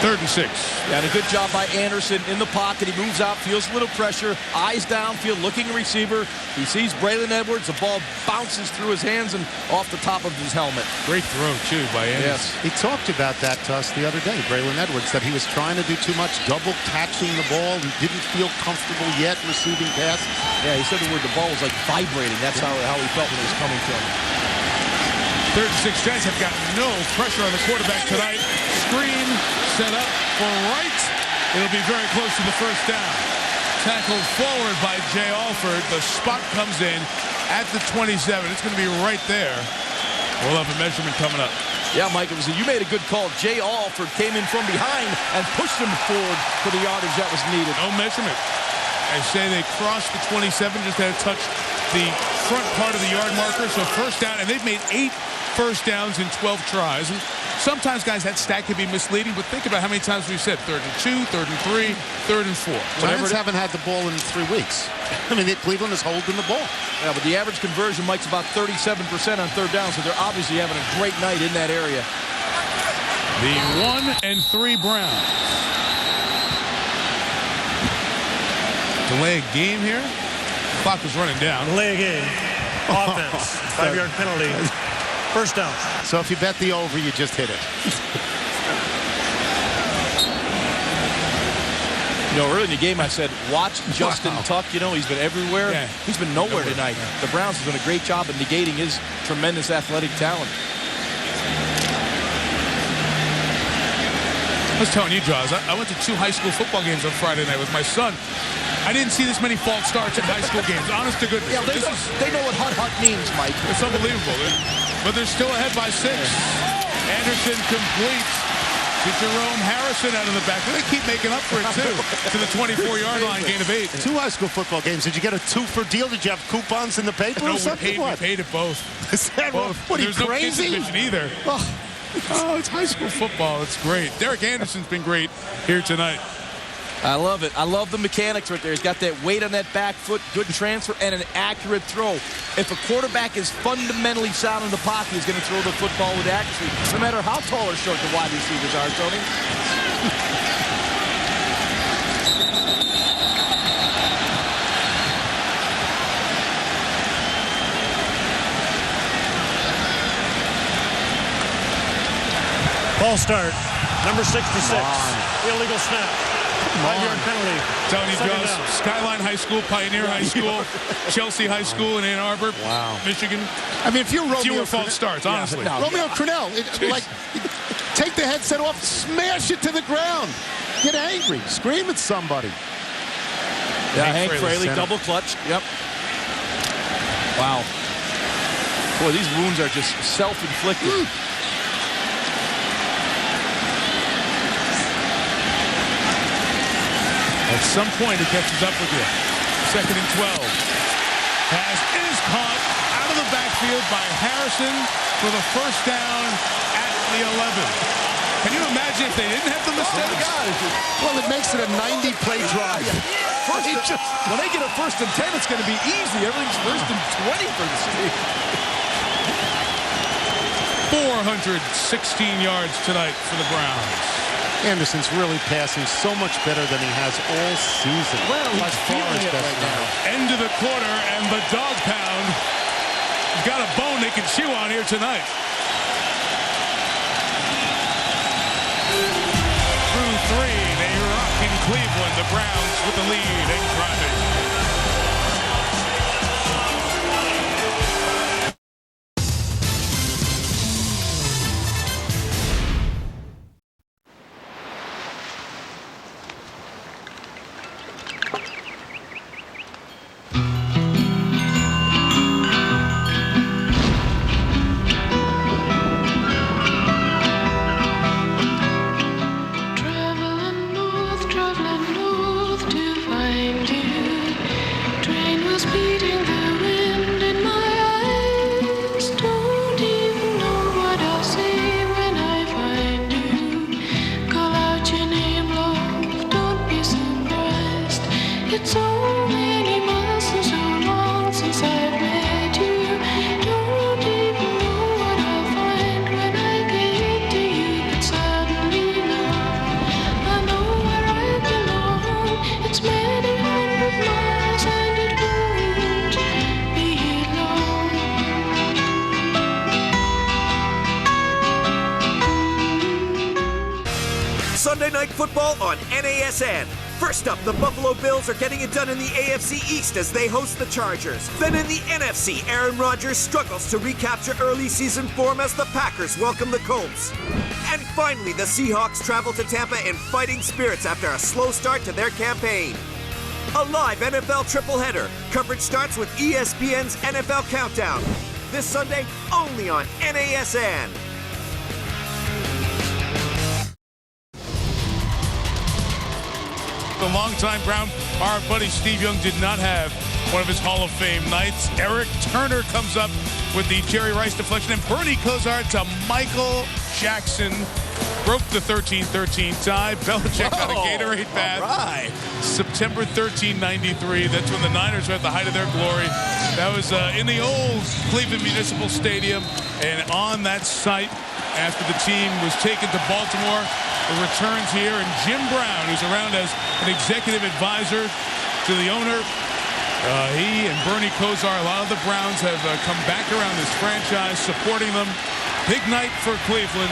S1: 3rd and 6.
S2: And a good job by Anderson in the pocket. He moves out, feels a little pressure, eyes downfield, looking a receiver. He sees Braylon Edwards. The ball bounces through his hands and off the top of his helmet.
S1: Great throw, too, by Anderson.
S3: Yes. He talked about that to us the other day, Braylon Edwards, that he was trying to do too much double catching the ball. He didn't feel comfortable yet receiving passes.
S2: Yeah, he said the word the ball was like vibrating. That's how he felt when it was coming to him.
S1: 3rd and 6. Giants have got no pressure on the quarterback tonight. Screen set up for Wright. It'll be very close to the first down. Tackled forward by Jay Alford. The spot comes in at the 27. It's going to be right there. We'll have a measurement coming up.
S2: Yeah, Mike, you made a good call. Jay Alford came in from behind and pushed him forward for the yardage that was needed.
S1: No measurement. I say they crossed the 27, just had to touch the front part of the yard marker. So first down, and they've made 8 first downs in 12 tries. And sometimes, guys, that stat can be misleading, but think about how many times we've said 3rd and 2, 3rd and 3, 3rd and 4.
S3: Giants haven't had the ball in 3 weeks. I mean, Cleveland is holding the ball.
S2: Yeah, but the average conversion, Mike's about 37% on 3rd down, so they're obviously having a great night in that area.
S1: The 1 and 3 Browns. Delay a game here. Clock was running down.
S18: Delay a game. Offense. 5-yard penalty. First down.
S3: So if you bet the over, you just hit it.
S2: Early in the game I said, watch Justin Tuck. He's been everywhere. Yeah. He's been nowhere tonight. The Browns have done a great job of negating his tremendous athletic talent.
S1: I was telling you, Jaws, I went to 2 high school football games on Friday night with my son. I didn't see this many false starts in high school games. Honest to goodness.
S2: Yeah, they know what hut means, Mike.
S1: It's unbelievable. But they're still ahead by 6. Anderson completes to Jerome Harrison out of the back. They keep making up for it, too, to the 24-yard line, gain of 8.
S3: 2 high school football games. Did you get a 2-for deal? Did you have coupons in the paper or something?
S1: We paid it both.
S3: Is that both? What, are you crazy?
S1: There's no kids division either. Oh, it's high school football. It's great. Derek Anderson's been great here tonight.
S2: I love it. I love the mechanics right there. He's got that weight on that back foot, good transfer, and an accurate throw. If a quarterback is fundamentally sound in the pocket, he's going to throw the football with accuracy, no matter how tall or short the wide receivers are, Tony.
S18: Ball start. Number 66. Illegal snap. 5-yard penalty.
S1: Tony Jones, Skyline High School, Pioneer High School, Chelsea High School in Ann Arbor, Michigan.
S3: I mean, if you're Romeo,
S1: fewer false starts, honestly.
S3: Romeo Crennel, take the headset off, smash it to the ground, get angry, scream at somebody.
S2: Yeah, Hank Fraley, double clutch. Yep. Wow. Boy, these wounds are just self-inflicted.
S1: At some point, it catches up with you. 2nd and 12. Pass is caught out of the backfield by Harrison for the first down at the 11. Can you imagine if they didn't have the mistakes?
S3: Well, it makes it a 90-play drive.
S2: When they get a 1st and 10, it's going to be easy. Everything's 1st and 20 for this team.
S1: 416 yards tonight for the Browns.
S3: Anderson's really passing so much better than he has all season.
S2: Well, he's feeling it right now.
S1: End of the quarter, and the dog pound has got a bone they can chew on here tonight. Through 3, they rock in Cleveland. The Browns with the lead and driving.
S4: Sunday Night Football on NASN. First up, the Buffalo Bills are getting it done in the AFC East as they host the Chargers. Then in the NFC, Aaron Rodgers struggles to recapture early season form as the Packers welcome the Colts. And finally, the Seahawks travel to Tampa in fighting spirits after a slow start to their campaign. A live NFL tripleheader. Coverage starts with ESPN's NFL Countdown. This Sunday, only on NASN.
S1: The longtime Brown, our buddy Steve Young did not have one of his Hall of Fame nights. Eric Turner comes up with the Jerry Rice deflection, and Bernie Kosar to Michael Jackson. Broke the 13-13 tie. Belichick got a Gatorade bath.
S2: Right.
S1: September 13, 93. That's when the Niners were at the height of their glory. That was in the old Cleveland Municipal Stadium. And on that site, after the team was taken to Baltimore, the returns here, and Jim Brown, who's around as an executive advisor to the owner, he and Bernie Kosar, a lot of the Browns have come back around this franchise, supporting them. Big night for Cleveland,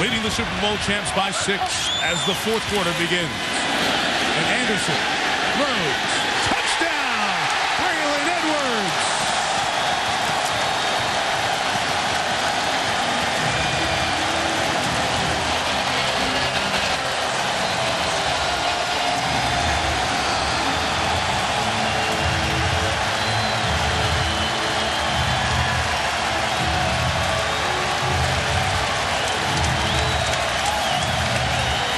S1: leading the Super Bowl champs by 6 as the 4th quarter begins. And Anderson, Rhodes, touchdown, Braylon Edwards.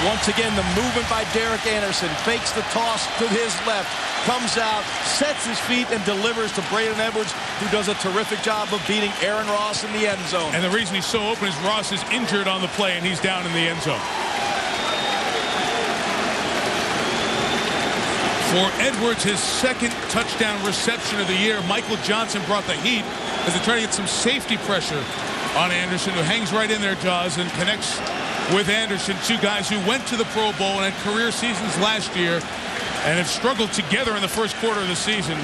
S2: Once again, the movement by Derek Anderson. Fakes the toss to his left. Comes out, sets his feet, and delivers to Braylon Edwards, who does a terrific job of beating Aaron Ross in the end zone.
S1: And the reason he's so open is Ross is injured on the play, and he's down in the end zone. For Edwards, his 2nd touchdown reception of the year, Michael Johnson brought the heat as they try to get some safety pressure on Anderson, who hangs right in their jaws and connects with Anderson, 2 guys who went to the Pro Bowl and had career seasons last year and have struggled together in the 1st quarter of the season.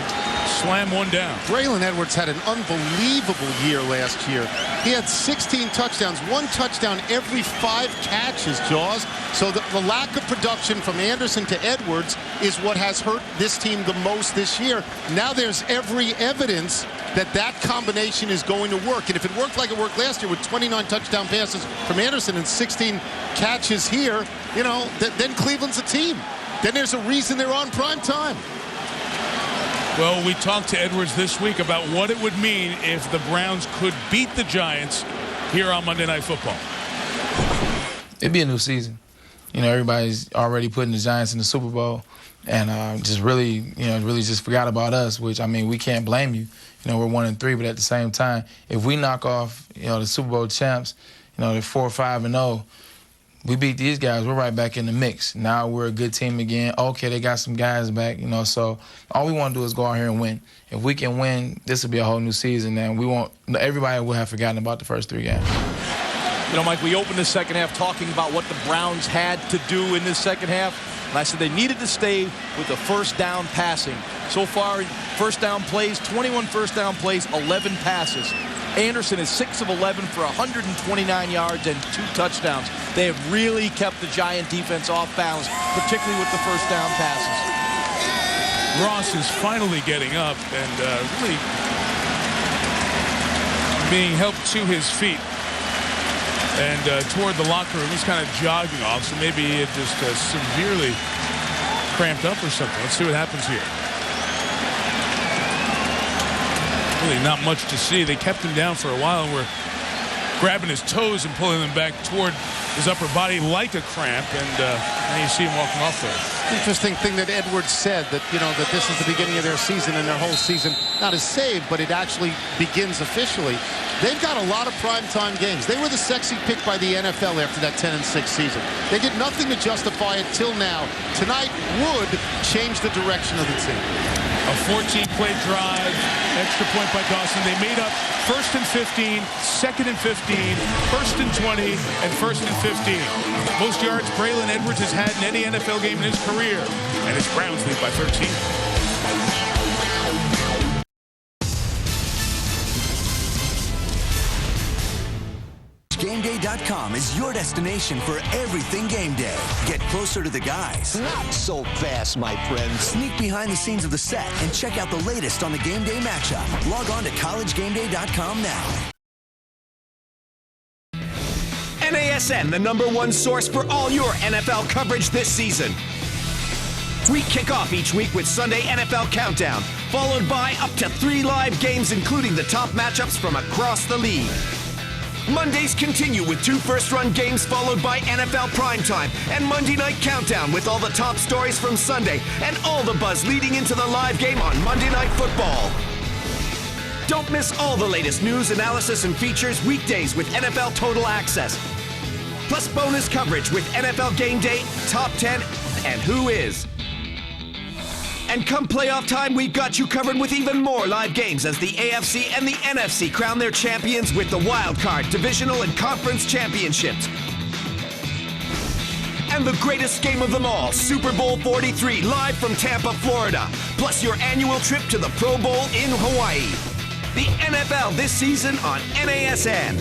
S1: Slam one down.
S3: Braylon Edwards had an unbelievable year last year. He had 16 touchdowns, 1 touchdown every 5 catches, Jaws. So the lack of production from Anderson to Edwards is what has hurt this team the most this year. Now there's every evidence that that combination is going to work. And if it worked like it worked last year with 29 touchdown passes from Anderson and 16 catches here, you know, then Cleveland's a team. Then there's a reason they're on prime time.
S1: Well, we talked to Edwards this week about what it would mean if the Browns could beat the Giants here on Monday Night Football.
S20: It'd be a new season. you know, everybody's already putting the Giants in the Super Bowl, and just really just forgot about us. Which, I mean, we can't blame you. You know, we're 1-3, but at the same time, if we knock off, you know, the Super Bowl champs, you know, they're 4-5-0. We beat these guys, we're right back in the mix. Now we're a good team again. Okay, they got some guys back, you know, so all we want to do is go out here and win. If we can win, this will be a whole new season, and everybody will have forgotten about the first 3 games.
S2: You know, Mike, we opened the second half talking about what the Browns had to do in this second half, and I said they needed to stay with the first down passing. So far, first down plays, 21 first down plays, 11 passes. Anderson is 6 of 11 for 129 yards and 2 touchdowns. They have really kept the Giant defense off balance, particularly with the first down passes.
S1: Ross is finally getting up and really being helped to his feet and toward the locker room. He's kind of jogging off, so maybe it just severely cramped up or something. Let's see what happens here. Really not much to see. They kept him down for a while and were grabbing his toes and pulling them back toward his upper body like a cramp, and now you see him walking off there.
S3: Interesting thing that Edwards said, that, you know, that this is the beginning of their season, and their whole season not is saved, but it actually begins officially. They've got a lot of primetime games. They were the sexy pick by the NFL after that 10-6 season. They did nothing to justify it till now. Tonight would change the direction of the team.
S1: A 14-play drive, extra point by Dawson. They made up 1st and 15, 2nd and 15, 1st and 20, and 1st and 15. Most yards Braylon Edwards has had in any NFL game in his career, and his Browns lead by 13.
S21: GameDay.com is your destination for everything game day. Get closer to the guys.
S22: Not so fast, my friends.
S21: Sneak behind the scenes of the set and check out the latest on the game day matchup. Log on to collegegameday.com now.
S4: NASN, the #1 source for all your NFL coverage this season. We kick off each week with Sunday NFL Countdown, followed by up to 3 live games, including the top matchups from across the league. Mondays continue with 2 first-run games, followed by NFL Primetime and Monday Night Countdown with all the top stories from Sunday and all the buzz leading into the live game on Monday Night Football. Don't miss all the latest news, analysis, and features weekdays with NFL Total Access. Plus bonus coverage with NFL Game Day, Top 10, and Who Is. And come playoff time, we've got you covered with even more live games as the AFC and the NFC crown their champions with the wild card, divisional, and conference championships. And the greatest game of them all, Super Bowl 43, live from Tampa, Florida. Plus your annual trip to the Pro Bowl in Hawaii. The NFL this season on NASN.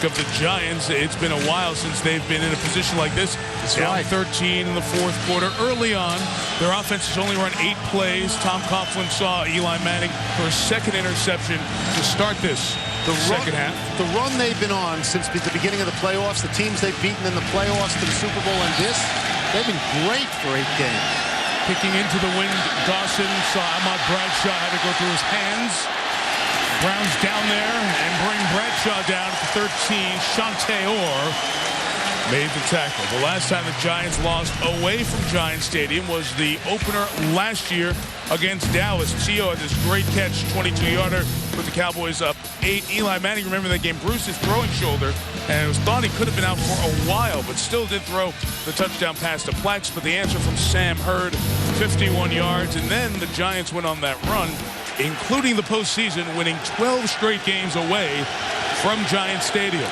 S1: Of the Giants, it's been a while since they've been in a position like this.
S3: That's
S1: down
S3: right.
S1: 13 in the 4th quarter. Early on, their offense has only run 8 plays. Tom Coughlin saw Eli Manning for a 2nd interception to start this second half.
S3: The run they've been on since the beginning of the playoffs, the teams they've beaten in the playoffs to the Super Bowl and this, they've been great for 8 games.
S1: Kicking into the wind, Dawson saw Ahmad Bradshaw had to go through his hands. Browns down there and bring Bradshaw down to 13. Shante Orr made the tackle. The last time the Giants lost away from Giant Stadium was the opener last year against Dallas. T.O. had this great catch, 22-yarder, with the Cowboys up 8. Eli Manning, remember that game, bruised his throwing shoulder, and it was thought he could have been out for a while, but still did throw the touchdown pass to Plex. But the answer from Sam Hurd, 51 yards, and then the Giants went on that run, including the postseason, winning 12 straight games away from Giant Stadium.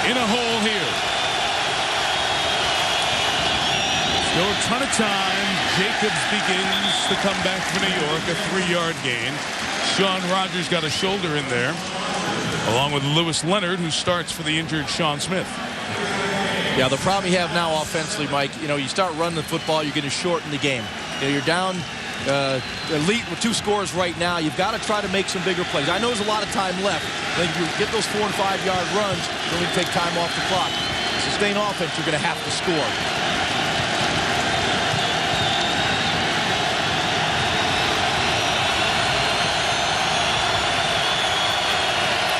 S1: In a hole here. Still a ton of time. Jacobs begins the comeback for New York, a 3-yard gain. Sean Rogers got a shoulder in there, along with Lewis Leonard, who starts for the injured Sean Smith.
S2: Yeah, the problem you have now offensively, Mike, you start running the football, you're going to shorten the game. You're down elite with 2 scores right now. You've got to try to make some bigger plays. I know there's a lot of time left. I think if you get those 4- and 5-yard runs, then we take time off the clock. Sustain offense, you're going to have to score.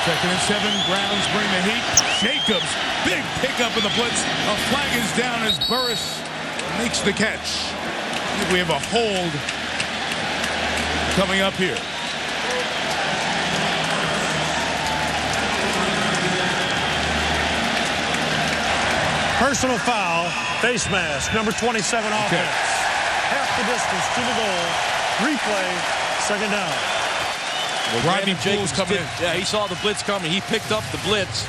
S1: Second and 7, Browns bring the heat. Jacobs, big pickup of the blitz. A flag is down as Burris makes the catch. I think we have a hold coming up here.
S18: Personal foul, face mask, number 27 offense. Half the distance to the goal. Replay, second down.
S2: Well,
S1: Rodney Jacobs coming in.
S2: Yeah, he saw the blitz coming. He picked up the blitz.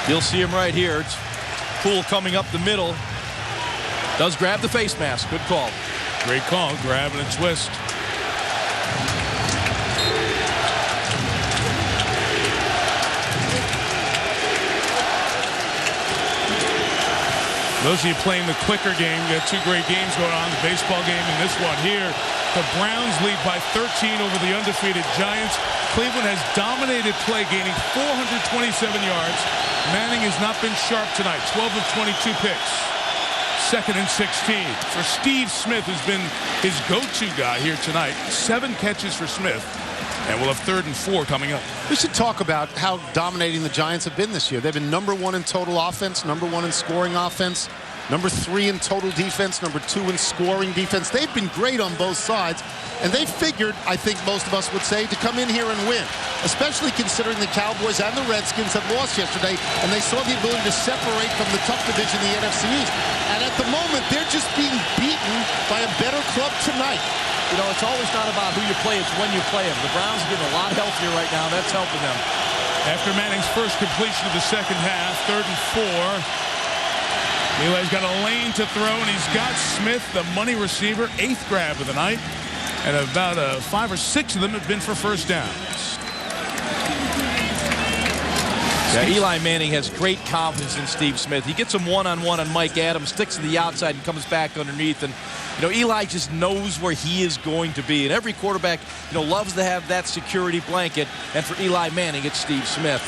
S2: You'll see him right here. It's Poole coming up the middle. Does grab the face mask. Good call.
S1: Great call. Grab and a twist. Those of you playing the clicker game, you got 2 great games going on, the baseball game and this one here. The Browns lead by 13 over the undefeated Giants. Cleveland has dominated play, gaining 427 yards. Manning has not been sharp tonight, 12 of 22 picks. Second and 16 for Steve Smith, who's been his go-to guy here tonight. 7 catches for Smith. And we'll have 3rd and 4 coming up.
S3: We should talk about how dominating the Giants have been this year. They've been number 1 in total offense, number 1 in scoring offense, number 3 in total defense, number 2 in scoring defense. They've been great on both sides, and they figured, I think most of us would say, to come in here and win, especially considering the Cowboys and the Redskins had lost yesterday, and they saw the ability to separate from the tough division, the NFC East. And at the moment, they're just being beaten by a better club tonight.
S2: It's always not about who you play, it's when you play them. The Browns are getting a lot healthier right now. That's helping them.
S1: After Manning's first completion of the second half, 3rd and 4. Eli's got a lane to throw, and he's got Smith, the money receiver, 8th grab of the night. And about 5 or 6 of them have been for first downs.
S2: Yeah, Eli Manning has great confidence in Steve Smith. He gets him one-on-one on Mike Adams, sticks to the outside and comes back underneath. And, Eli just knows where he is going to be. And every quarterback, loves to have that security blanket. And for Eli Manning, it's Steve Smith.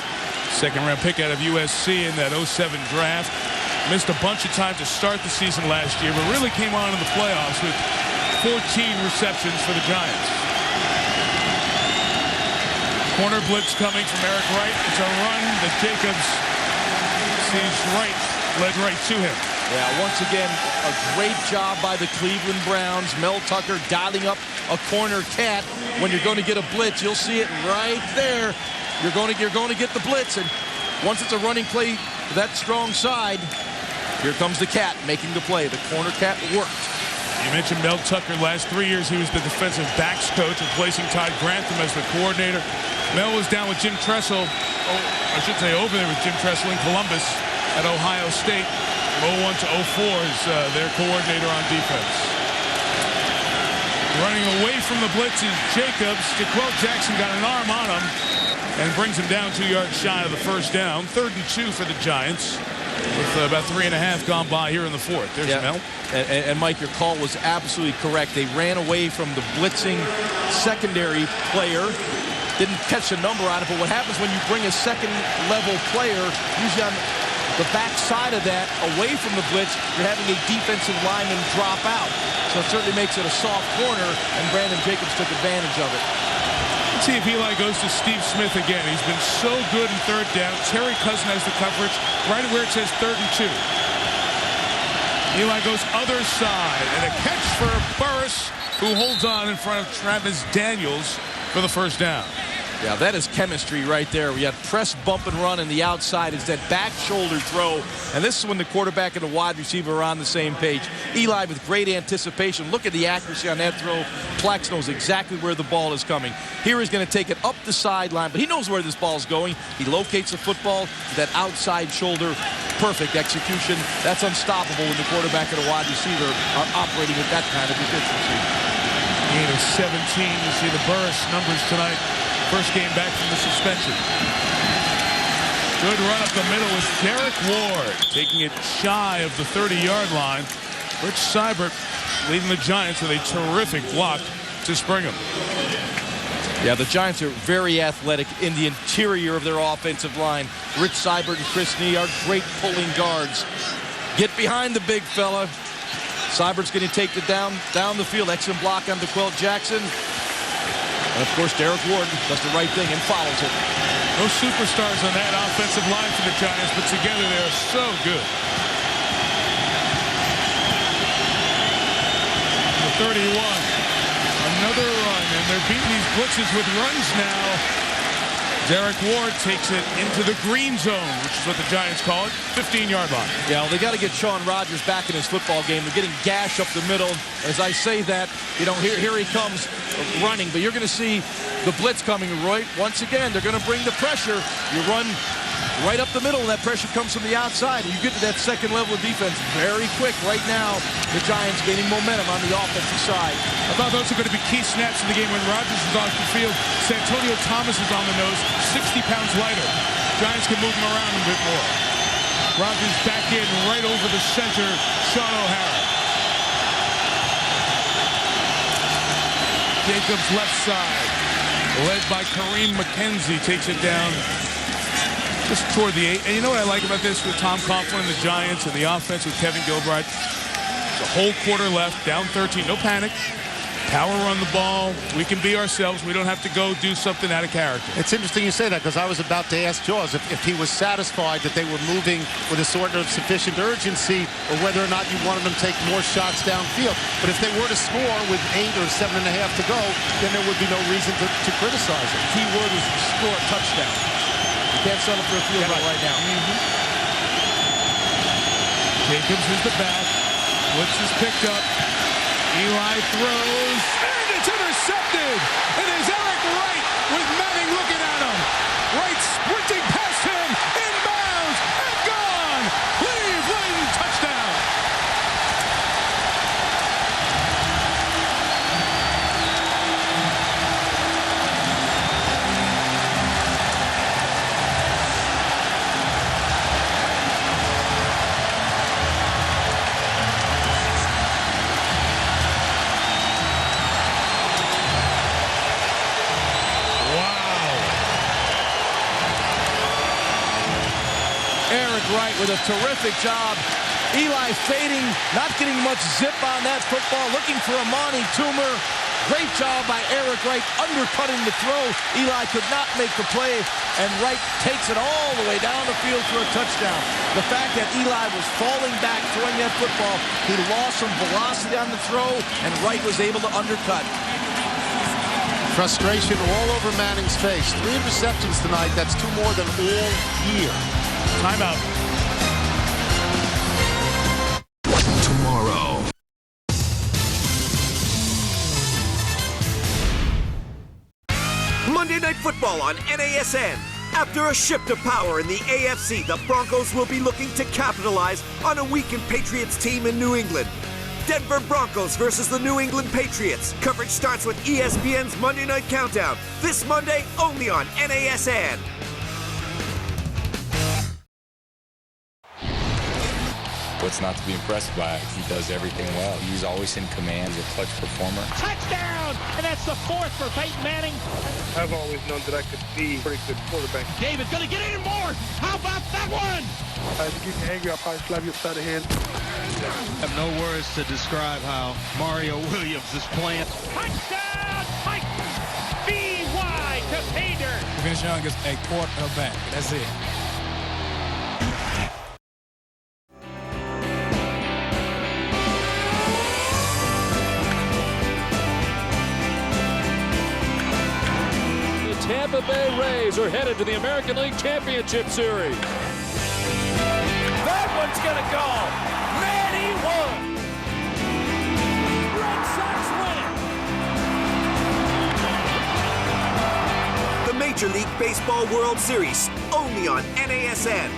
S1: Second-round pick out of USC in that 07 draft. Missed a bunch of time to start the season last year, but really came on in the playoffs with 14 receptions for the Giants. Corner blitz coming from Eric Wright. It's a run that Jacobs sees led right to him.
S2: Yeah, once again, a great job by the Cleveland Browns. Mel Tucker dialing up a corner cat. When you're going to get a blitz, you'll see it right there. You're going to get the blitz, and once it's a running play to that strong side, here comes the cat making the play. The corner cat worked.
S1: You mentioned Mel Tucker. Last 3 years, he was the defensive backs coach, replacing Todd Grantham as the coordinator. Mel was down with Jim Tressel, over there with Jim Tressel in Columbus at Ohio State. From 01 to 04 is their coordinator on defense. Running away from the blitz is Jacobs. Jaquel Jackson got an arm on him and brings him down 2 yards shy of the first down. 3rd and 2 for the Giants, with about 3.5 gone by here in the 4th. There's Mel.
S2: And Mike, your call was absolutely correct. They ran away from the blitzing secondary player. Didn't catch a number on it, but what happens when you bring a second-level player, usually on the back side of that, away from the blitz, you're having a defensive lineman drop out. So it certainly makes it a soft corner, and Brandon Jacobs took advantage of it.
S1: Let's see if Eli goes to Steve Smith again. He's been so good in 3rd down. Terry Cousin has the coverage right where it says 3rd and 2. Eli goes other side, and a catch for Burris, who holds on in front of Travis Daniels for the first down.
S2: Yeah, that is chemistry right there. We had press, bump, and run, and the outside is that back shoulder throw. And this is when the quarterback and the wide receiver are on the same page. Eli with great anticipation. Look at the accuracy on that throw. Plex knows exactly where the ball is coming. Here he's going to take it up the sideline, but he knows where this ball is going. He locates the football to that outside shoulder. Perfect execution. That's unstoppable when the quarterback and the wide receiver are operating with that kind of efficiency.
S1: Gain of 17. You see the Burris numbers tonight. First game back from the suspension. Good run up the middle with Derek Ward taking it shy of the 30-yard line. Rich Seibert leading the Giants with a terrific block to Springham.
S2: Yeah, the Giants are very athletic in the interior of their offensive line. Rich Seibert and Chris Neion, great pulling guards. Get behind the big fella. Seibert's going to take it down the field. Excellent block on DeQuell Jackson. And, of course, Derek Ward does the right thing and follows it.
S1: No superstars on that offensive line for the Giants, but together they are so good. The 31. Another run, and they're beating these blitzes with runs now. Derek Ward takes it into the green zone, which is what the Giants call it, 15-yard line.
S2: Yeah, well, they got to get Sean Rogers back in his football game. They're getting gash up the middle. As I say that, you know, here he comes running, but you're going to see the blitz coming right. Once again, they're going to bring the pressure. You run right up the middle, and that pressure comes from the outside. And you get to that second level of defense very quick. Right now, the Giants gaining momentum on the offensive side.
S1: I thought those were going to be key snaps in the game when Rogers is off the field. Santonio Thomas is on the nose, 60 pounds lighter. Giants can move him around a bit more. Rogers back in right over the center, Sean O'Hara. Jacobs left side, led by Kareem McKenzie, takes it down just toward the 8. And you know what I like about this with Tom Coughlin and the Giants and the offense with Kevin Gilbride? The whole quarter left, down 13, no panic. Power on the ball. We can be ourselves. We don't have to go do something out of character.
S3: It's interesting you say that, because I was about to ask Jaws if he was satisfied that they were moving with a sort of sufficient urgency, or whether or not you wanted them to take more shots downfield. But if they were to score with 8 or 7.5 to go, then there would be no reason to criticize it.
S2: Key word is score a touchdown. You can't settle for a field goal right now.
S1: Jacobs is the back. Blitz is picked up. Eli throws, and it's intercepted. And there's Eric Wright with Manning looking at him. Wright sprinting past him, inbounds, and gone. Cleveland touchdown.
S2: Wright with a terrific job. Eli fading, not getting much zip on that football, looking for Amani Toomer. Great job by Eric Wright, undercutting the throw. Eli could not make the play, and Wright takes it all the way down the field for a touchdown. The fact that Eli was falling back, throwing that football, he lost some velocity on the throw, and Wright was able to undercut.
S3: Frustration all over Manning's face. 3 interceptions tonight. That's 2 more than all year.
S1: Timeout.
S21: Tomorrow.
S4: Monday Night Football on NASN. After a shift of power in the AFC, the Broncos will be looking to capitalize on a weakened Patriots team in New England. Denver Broncos versus the New England Patriots. Coverage starts with ESPN's Monday Night Countdown. This Monday, only on NASN.
S6: What's not to be impressed by? He does everything well. He's always in command. He's a clutch performer.
S11: Touchdown! And that's the 4th for Peyton Manning.
S8: I've always known that I could be a pretty good quarterback.
S11: David's going to get in more. How about that one?
S8: If you get me angry, I'll probably slap you upside the head.
S23: I have no words to describe how Mario Williams is playing.
S11: Touchdown! Mike! B.Y. to Pater.
S24: Vince Young is a quarterback. That's it.
S25: Tampa Bay Rays are headed to the American League Championship Series.
S11: That one's gonna go. Manny won. Red Sox win.
S4: The Major League Baseball World Series, only on NASN.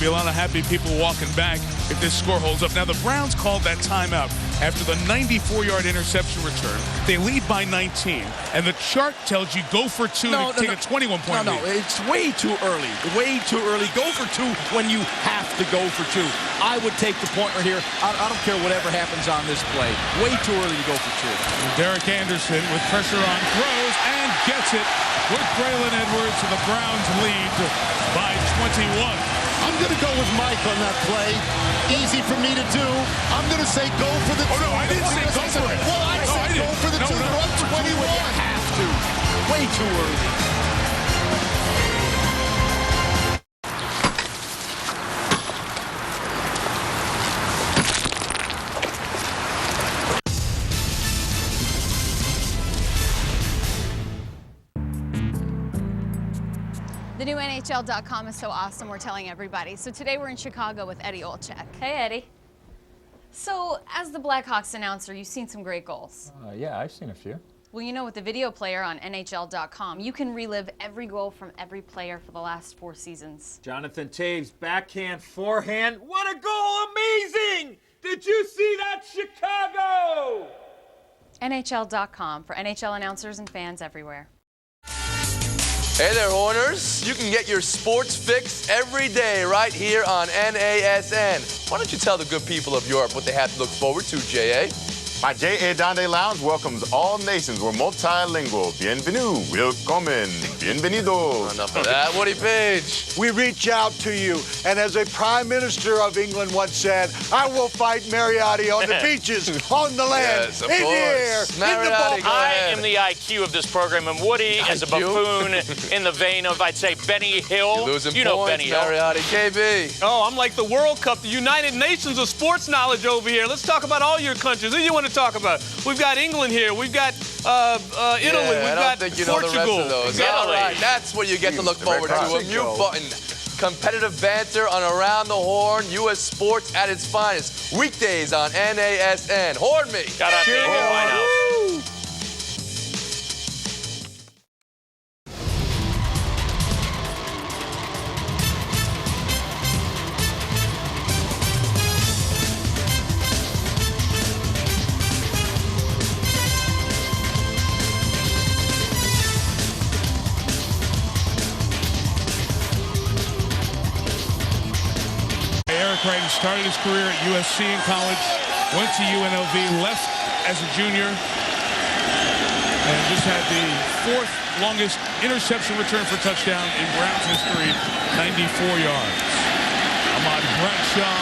S1: a lot of happy people walking back if this score holds up. Now, the Browns called that timeout after the 94-yard interception return. They lead by 19, and the chart tells you go for two to take a 21-point lead.
S2: No, it's way too early. Way too early. Go for two when you have to go for two. I would take the point right here. I don't care whatever happens on this play. Way too early to go for two.
S1: Derek Anderson with pressure on, throws and gets it with Braylon Edwards, and the Browns lead by 21.
S3: I'm going to go with Mike on that play. Easy for me to do. I'm going to say go for the two.
S1: Oh, no, I didn't say go for it.
S3: Well, I said go for the two. They're up 21.
S2: You have to. Way too early.
S5: The new NHL.com is so awesome, we're telling everybody. So today we're in Chicago with Eddie Olczyk. Hey, Eddie. So, as the Blackhawks announcer, you've seen some great goals.
S9: Yeah, I've seen a few.
S5: Well, you know, with the video player on NHL.com, you can relive every goal from every player for the last 4 seasons.
S11: Jonathan Taves, backhand, forehand. What a goal! Amazing! Did you see that, Chicago?
S5: NHL.com for NHL announcers and fans everywhere.
S10: Hey there, Horners. You can get your sports fix every day right here on NASN. Why don't you tell the good people of Europe what they have to look forward to, J.A.?
S13: My J.A. Donde Lounge welcomes all nations. We're multilingual. Bienvenue, willkommen, bienvenidos.
S10: Enough of that. Woody Page.
S14: We reach out to you, and as a Prime Minister of England once said, I will fight Mariotti on the beaches, on the land,
S10: Yes, of
S14: in
S10: course.
S14: the air, in the ball.
S26: I am the IQ of this program, and Woody is a buffoon in the vein of, I'd say, Benny Hill.
S10: You're losing
S26: you know
S10: points,
S26: Benny Hill.
S10: Mariotti. KB.
S26: Oh, I'm like the World Cup, the United Nations of sports knowledge over here. Let's talk about all your countries. Who do you want to talk about? We've got England here. We've got Italy.
S10: Yeah,
S26: We've got
S10: think you know
S26: Portugal.
S10: the rest of those.
S26: Italy.
S10: All right, that's what you get to look forward to. A mute button. Competitive banter on Around the Horn. U.S. sports at its finest. Weekdays on NASN. Horn me.
S26: Shout out to Amy Winehouse.
S1: Eric Wright started his career at USC in college, went to UNLV, left as a junior, and just had the 4th longest interception return for touchdown in Browns history, 94 yards. Ahmad Bradshaw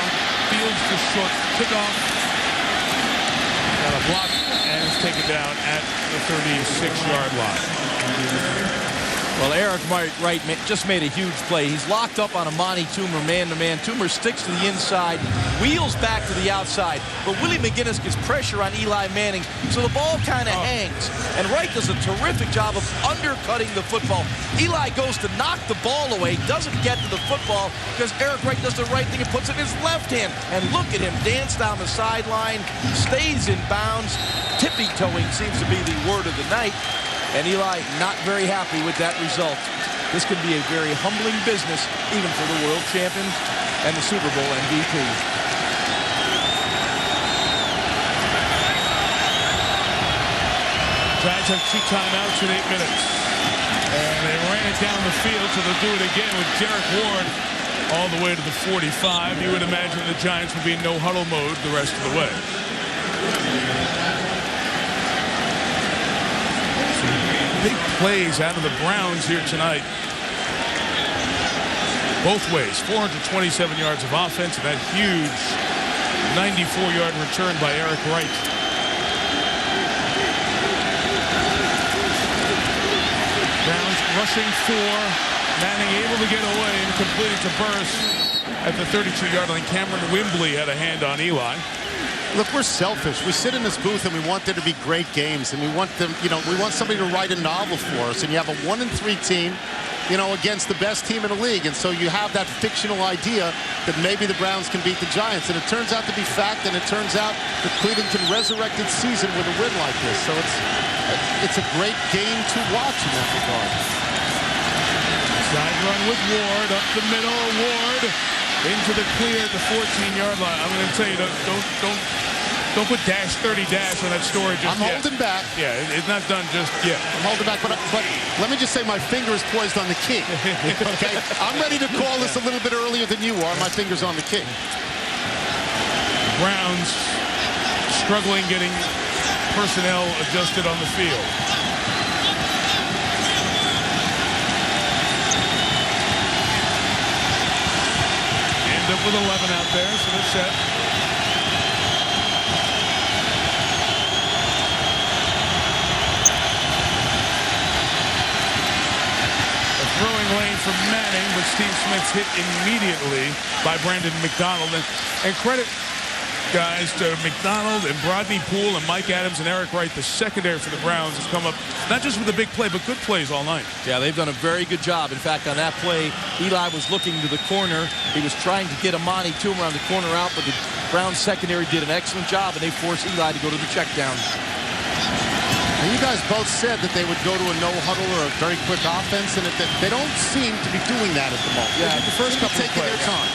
S1: fields the short kickoff, got a block, and is taken down at the 36-yard line.
S2: Well, Eric Wright just made a huge play. He's locked up on Amani Toomer man-to-man. Toomer sticks to the inside, wheels back to the outside. But Willie McGinnis gets pressure on Eli Manning, so the ball kind of hangs. And Wright does a terrific job of undercutting the football. Eli goes to knock the ball away, doesn't get to the football because Eric Wright does the right thing and puts it in his left hand. And look at him dance down the sideline, stays in bounds. Tippy-toeing seems to be the word of the night. And Eli not very happy with that result. This can be a very humbling business, even for the world champions and the Super Bowl MVP.
S1: Giants have 2 timeouts in 8 minutes. And they ran it down the field, so they'll do it again with Derek Ward all the way to the 45. You would imagine the Giants would be in no huddle mode the rest of the way. Big plays out of the Browns here tonight. Both ways, 427 yards of offense and that huge 94-yard return by Eric Wright. Browns rushing 4. Manning able to get away and completing to Burris at the 32-yard line. Cameron Wimbley had a hand on Eli.
S3: Look, we're selfish. We sit in this booth and we want there to be great games, and we want them, we want somebody to write a novel for us. And you have a 1-3 team, against the best team in the league, and so you have that fictional idea that maybe the Browns can beat the Giants, and it turns out to be fact, and it turns out that Cleveland can resurrect its season with a win like this. So it's a great game to watch in that regard.
S1: Side run with Ward up the middle. Ward into the clear at the 14-yard line. I'm going to tell you, don't put -30 on that story just
S3: I'm
S1: yet.
S3: holding back.
S1: Yeah, it's not done just yet.
S3: I'm holding back, but let me just say my finger is poised on the key. Okay, I'm ready to call this a little bit earlier than you are. My finger's on the key.
S1: Browns struggling getting personnel adjusted on the field. End up with 11 out there, so they're set. Throwing lane for Manning, but Steve Smith's hit immediately by Brandon McDonald. And credit, guys, to McDonald and Brodney Poole and Mike Adams and Eric Wright. The secondary for the Browns has come up not just with a big play, but good plays all night.
S2: Yeah, they've done a very good job. In fact, on that play, Eli was looking to the corner. He was trying to get Amani Toomer on the corner out, but the Browns secondary did an excellent job, and they forced Eli to go to the check down.
S3: And you guys both said that they would go to a no-huddle or a very quick offense, and they don't seem to be doing that at the moment.
S2: Yeah,
S3: the first couple taking their time.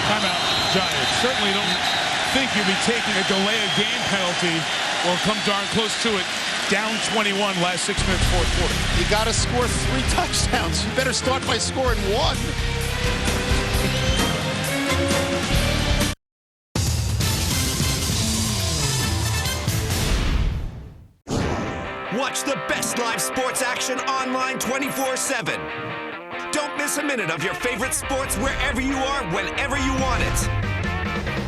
S1: Timeout, Giants. Certainly don't think you'll be taking a delay of game penalty or come darn close to it. Down 21, last 6 minutes, fourth quarter.
S3: You got to score 3 touchdowns. You better start by scoring 1.
S4: Watch the best live sports action online 24/7. Don't miss a minute of your favorite sports wherever you are, whenever you want it.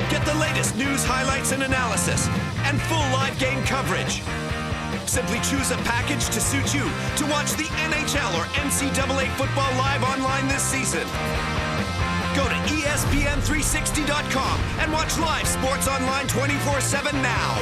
S4: Get the latest news, highlights, and analysis, and full live game coverage. Simply choose a package to suit you to watch the NHL or NCAA football live online this season. Go to espn360.com and watch live sports online 24/7 now.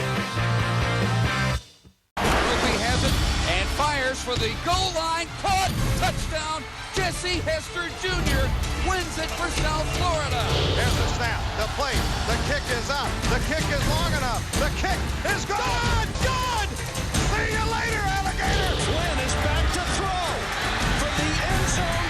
S7: And fires for the goal line. Caught. Touchdown. Jesse Hester Jr. wins it for South Florida.
S14: Here's the snap. The play. The kick is up. The kick is long enough. The kick is good. Good. See you later, alligator.
S7: Flynn is back to throw from the end zone.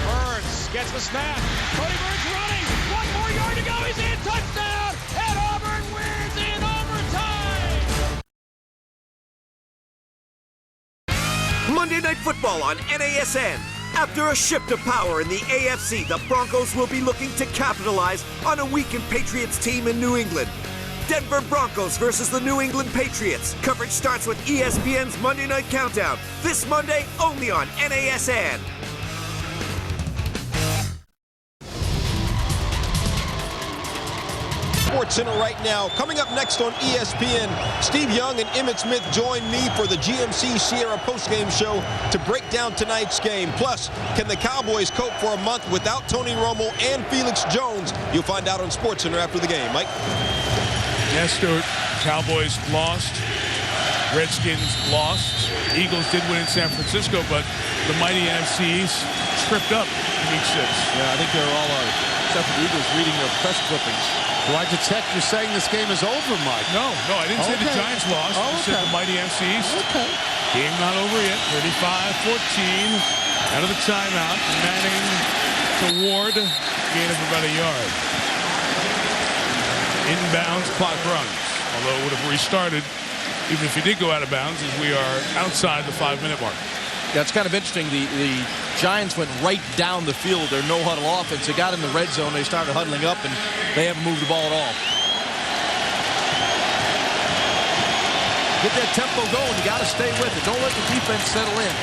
S11: Burns gets the snap. Cody Burns running. 1 more yard to go. He's in. Touchdown. And Auburn wins in overtime.
S4: Monday Night Football on NASN. After a shift of power in the AFC, the Broncos will be looking to capitalize on a weakened Patriots team in New England. Denver Broncos versus the New England Patriots. Coverage starts with ESPN's Monday Night Countdown. This Monday, only on NASN.
S9: Sports Center right now. Coming up next on ESPN, Steve Young and Emmitt Smith join me for the GMC Sierra postgame show to break down tonight's game. Plus, can the Cowboys cope for a month without Tony Romo and Felix Jones? You'll find out on Sports Center after the game. Mike?
S1: Yes, Stuart. Cowboys lost. Redskins lost. Eagles did win in San Francisco, but the mighty NFC East tripped up in week 6.
S2: Yeah, I think they're all, except for the Eagles, reading their press clippings.
S3: Do I detect you're saying this game is over, Mike?
S1: No, I didn't say the Giants lost. I said the mighty NFC East.
S3: Okay.
S1: Game not over yet. 35-14. Out of the timeout. Manning to Ward. Gain of about a yard. Inbounds, clock runs. Although it would have restarted even if you did go out of bounds, as we are outside the 5-minute mark.
S2: Yeah, it's kind of interesting. The Giants went right down the field, their no-huddle offense. They got in the red zone. They started huddling up, and they haven't moved the ball at all. Get that tempo going. You got to stay with it. Don't let the defense settle in.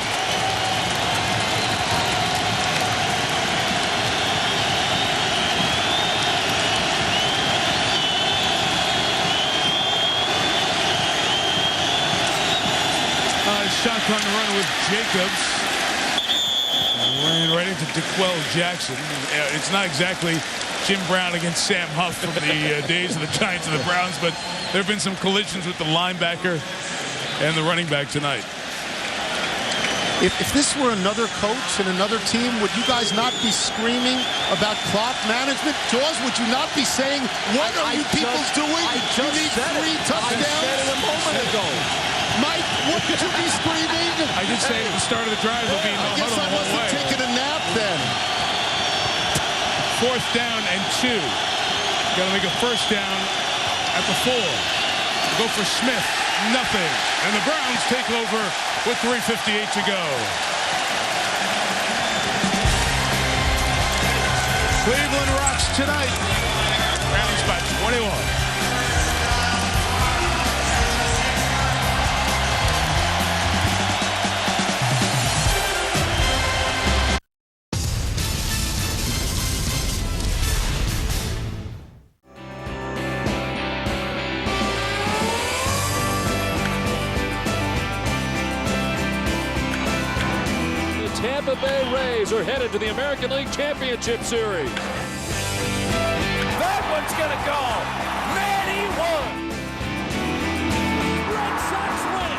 S1: Shotgun run with Jacobs. Ran right into DeQuell Jackson. It's not exactly Jim Brown against Sam Huff from the days of the Giants and the Browns, but there have been some collisions with the linebacker and the running back tonight.
S3: If this were another coach and another team, would you guys not be screaming about clock management? Jaws, would you not be saying, what are you people doing? You need 3 touchdowns.
S2: I said it a moment ago.
S3: Mike, wouldn't you be screaming?
S1: I did say at the start of the drive there'll be no
S3: I guess
S1: huddle
S3: I
S1: the whole
S3: must have
S1: way.
S3: taken a nap then.
S1: 4th down and 2. Got to make a 1st down at the 4. Go for Smith. Nothing. And the Browns take over with 3:58 to go. Cleveland rocks tonight. Browns by 21.
S25: Tampa Bay Rays are headed to the American League Championship Series.
S11: That one's gonna go. Manny won. Red Sox win.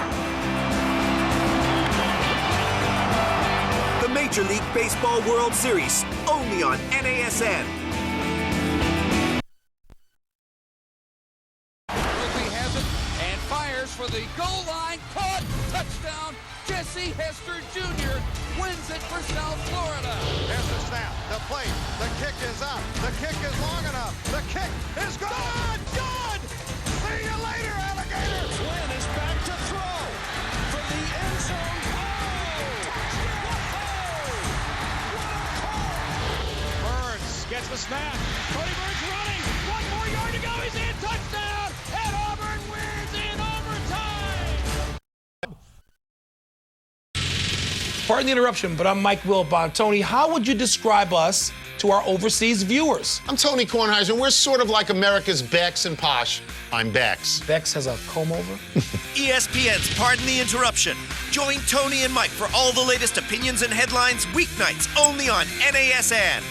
S4: The Major League Baseball World Series, only on NASN.
S7: Quickly has it and fires for the goal line. Caught. Touchdown. Jesse Hester Jr. wins it for South Florida.
S14: There's the snap, the plate, the kick is up, the kick is long enough, the kick is good! Good! See you later, alligator!
S11: Flynn is back to throw from the end zone. Burns gets the snap. Cody Burns running. 1 more yard to go. He's in. Touchdown! And Auburn wins in overtime.
S12: Pardon the interruption, but I'm Mike Wilbon. Tony, how would you describe us to our overseas viewers?
S3: I'm Tony Kornheiser. We're sort of like America's Bex and Posh. I'm Bex.
S12: Bex has a comb-over?
S4: ESPN's Pardon the Interruption. Join Tony and Mike for all the latest opinions and headlines weeknights only on NASN.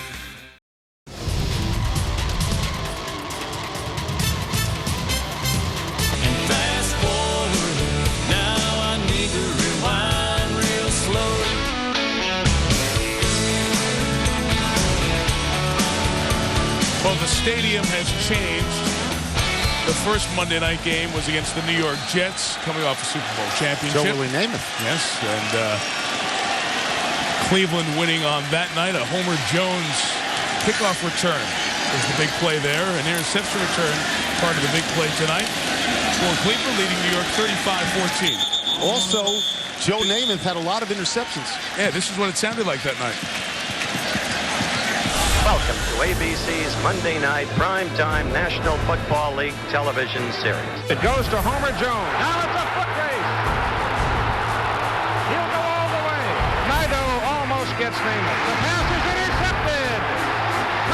S1: Well, the stadium has changed. The first Monday night game was against the New York Jets, coming off a Super Bowl championship.
S3: Joe Willie Namath.
S1: Yes, and Cleveland winning on that night. A Homer Jones kickoff return was the big play there. An interception return, part of the big play tonight. For Cleveland, leading New York 35-14.
S3: Also, Joe Namath had a lot of interceptions.
S1: Yeah, this is what it sounded like that night.
S15: Welcome to ABC's Monday night primetime National Football League television series.
S11: It goes to Homer Jones. Now it's a foot race. He'll go all the way. Naidoo almost gets Namath. The pass is intercepted.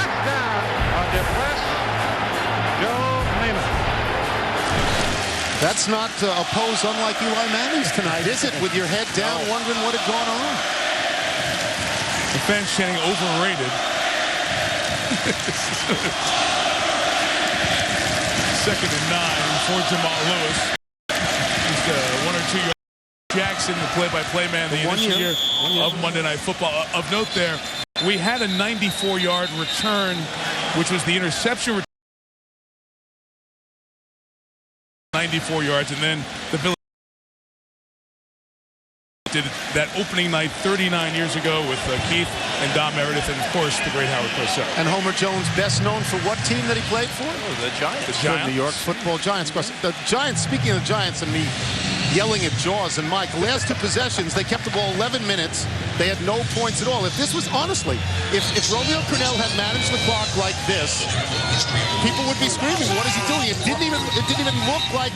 S11: Touchdown. A depressed Joe Namath.
S3: That's not a pose unlike Eli Manning's tonight, is it? With your head down, wondering what had gone on.
S1: The fans chanting overrated. Second and 9 for Jamal Lewis. Just 1 or 2 yards. Jackson, the play-by-play man, the initial year of Monday Night Football. Of note there, we had a 94-yard return, which was the interception return. 94 yards, and then the Bills did that opening night 39 years ago with Keith and Don Meredith, and of course the great Howard Cosell.
S3: And Homer Jones, best known for what team that he played for?
S2: Oh, the Giants.
S3: The New York Football Giants. Of course, the Giants. Speaking of the Giants, and me yelling at Jaws and Mike, last 2 possessions they kept the ball 11 minutes. They had no points at all. If this was honestly, if Romeo Crennel had managed the clock like this, people would be screaming, "What is he doing?" It didn't even look like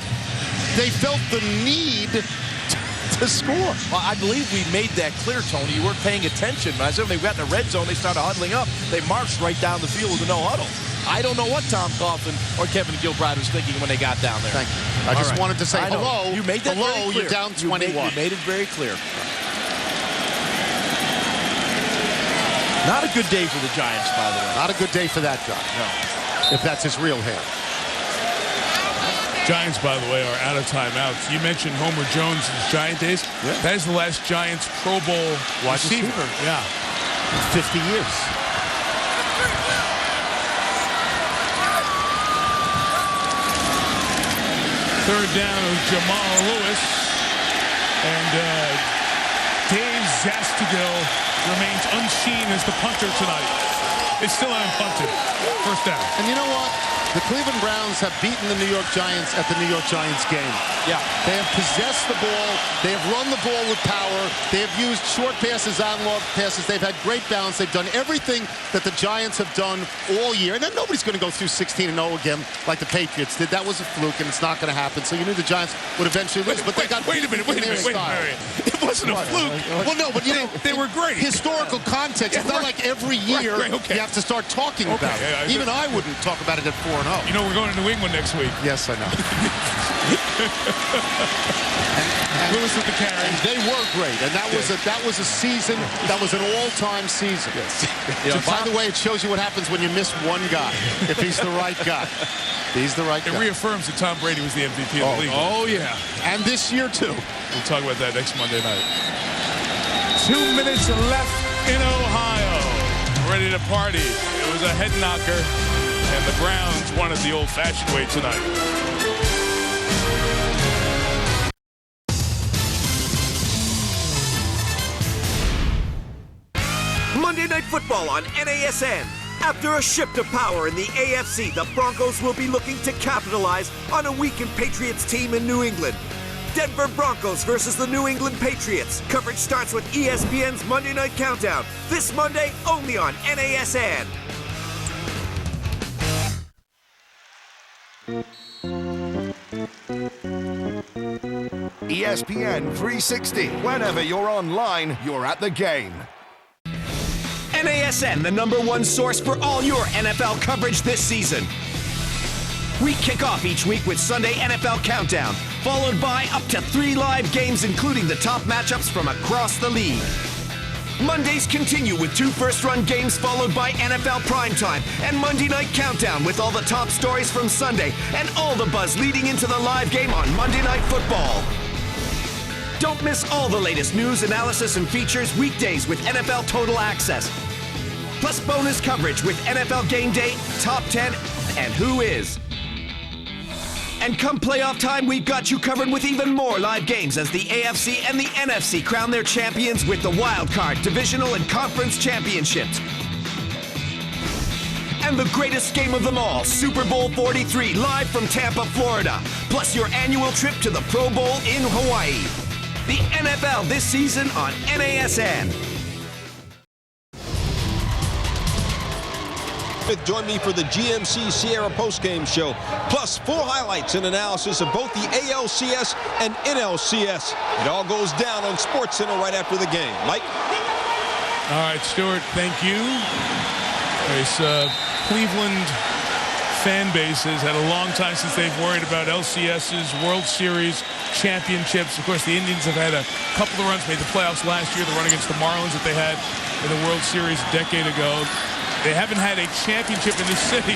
S3: they felt the need to score.
S2: Well, I believe we made that clear, Tony. You weren't paying attention. As soon as they got in the red zone, they started huddling up. They marched right down the field with a no huddle. I don't know what Tom Coughlin or Kevin Gilbride was thinking when they got down there.
S3: Thank you. I just wanted to say hello.
S2: You made that
S3: hello,
S2: very clear.
S3: You're down 21.
S2: You made it very clear. Not a good day for the Giants, by the way.
S3: Not a good day for that guy.
S2: No.
S3: If that's his real hair.
S1: Giants, by the way, are out of timeouts. You mentioned Homer Jones' Giant days.
S3: Yeah.
S1: That is the last Giants Pro Bowl
S3: Wide receiver.
S1: Yeah.
S3: 50 years.
S1: Third down of Jamal Lewis. And Dave Zastigal remains unseen as the punter tonight. They still haven't punted. First down.
S3: And you know what? The Cleveland Browns have beaten the New York Giants at the New York Giants game.
S2: Yeah.
S3: They have possessed the ball. They have run the ball with power. They have used short passes, on-long passes. They've had great balance. They've done everything that the Giants have done all year. And then nobody's going to go through 16-0 again like the Patriots did. That was a fluke, and it's not going to happen. So you knew the Giants would eventually lose. But they got
S1: wait a minute. It wasn't a fluke.
S3: Well, no, but you know,
S1: they were great.
S3: Historical context. It's not like every year you have to start talking about it.
S1: Yeah,
S3: even I wouldn't talk about it at 4-0.
S1: You know, we're going to New England next week.
S3: Yes, I know.
S1: and Lewis with the carry.
S3: And they were great, and that was a season. That was an all-time season.
S1: Yes.
S3: You know, by the way, it shows you what happens when you miss one guy. If he's the right guy, he's the right guy.
S1: It reaffirms that Tom Brady was the MVP of the league.
S3: Oh yeah, and this year too.
S1: We'll talk about that next Monday night. 2 minutes left in Ohio. Ready to party. It was a head knocker, and the Browns won it the old-fashioned way tonight.
S4: Monday Night Football on NASN. After a shift of power in the AFC, the Broncos will be looking to capitalize on a weakened Patriots team in New England. Denver Broncos versus the New England Patriots. Coverage starts with ESPN's Monday Night Countdown. This Monday, only on NASN.
S16: ESPN 360. Whenever you're online, you're at the game.
S4: NASN, the #1 source for all your NFL coverage this season. We kick off each week with Sunday NFL Countdown, followed by up to 3 live games, including the top matchups from across the league. Mondays continue with 2 first-run games, followed by NFL Primetime and Monday Night Countdown with all the top stories from Sunday and all the buzz leading into the live game on Monday Night Football. Don't miss all the latest news, analysis, and features weekdays with NFL Total Access. Plus bonus coverage with NFL Game Day, Top 10, and Who Is. And come playoff time, we've got you covered with even more live games as the AFC and the NFC crown their champions with the Wild Card, Divisional, and Conference Championships. And the greatest game of them all, Super Bowl 43, live from Tampa, Florida. Plus your annual trip to the Pro Bowl in Hawaii. The NFL this season on NASN.
S9: Join me for the GMC Sierra postgame show, plus full highlights and analysis of both the ALCS and NLCS. It all goes down on SportsCenter right after the game. Mike?
S1: All right, Stuart, thank you. This Cleveland fan base has had a long time since they've worried about LCSs, World Series, championships. Of course, the Indians have had a couple of runs, made the playoffs last year, the run against the Marlins that they had in the World Series a decade ago. They haven't had a championship in this city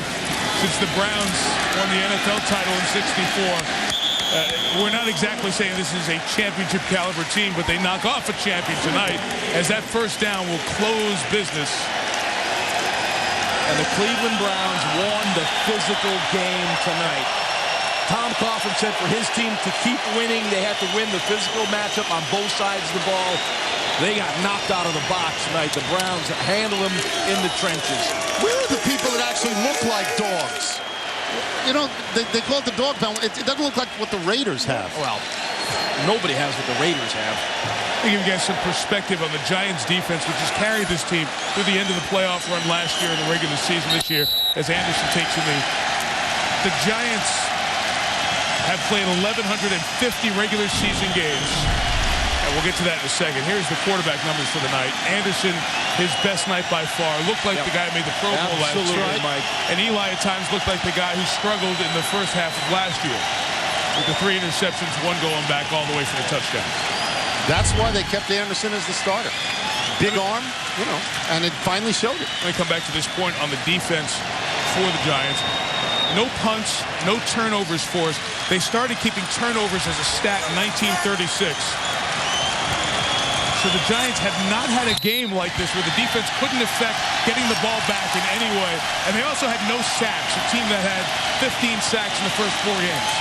S1: since the Browns won the NFL title in '64. We're not exactly saying this is a championship caliber team, but they knock off a champion tonight as that first down will close business.
S2: And the Cleveland Browns won the physical game tonight. Tom Coughlin said for his team to keep winning, they had to win the physical matchup on both sides of the ball. They got knocked out of the box tonight. The Browns handled them in the trenches.
S3: Where are the people that actually look like dogs? You know, they call it the dog pound. It doesn't look like what the Raiders have.
S2: Well, nobody has what the Raiders have.
S1: I'll give you guys some perspective on the Giants defense, which has carried this team through the end of the playoff run last year and the regular season this year as Anderson takes the lead. The Giants have played 1,150 regular season games. And we'll get to that in a second. Here's the quarterback numbers for the night. Anderson, his best night by far. Looked like the guy who made the Pro Bowl last year.
S2: Mike.
S1: And Eli at times looked like the guy who struggled in the first half of last year. With the 3 interceptions, 1 going back all the way for the touchdown.
S3: That's why they kept Anderson as the starter. Big arm, you know, and it finally showed it.
S1: Let me come back to this point on the defense for the Giants. no punts, no turnovers forced. They started keeping turnovers as a stat in 1936. So the Giants have not had a game like this where the defense couldn't affect getting the ball back in any way. And they also had no sacks, a team that had 15 sacks in the first 4 games.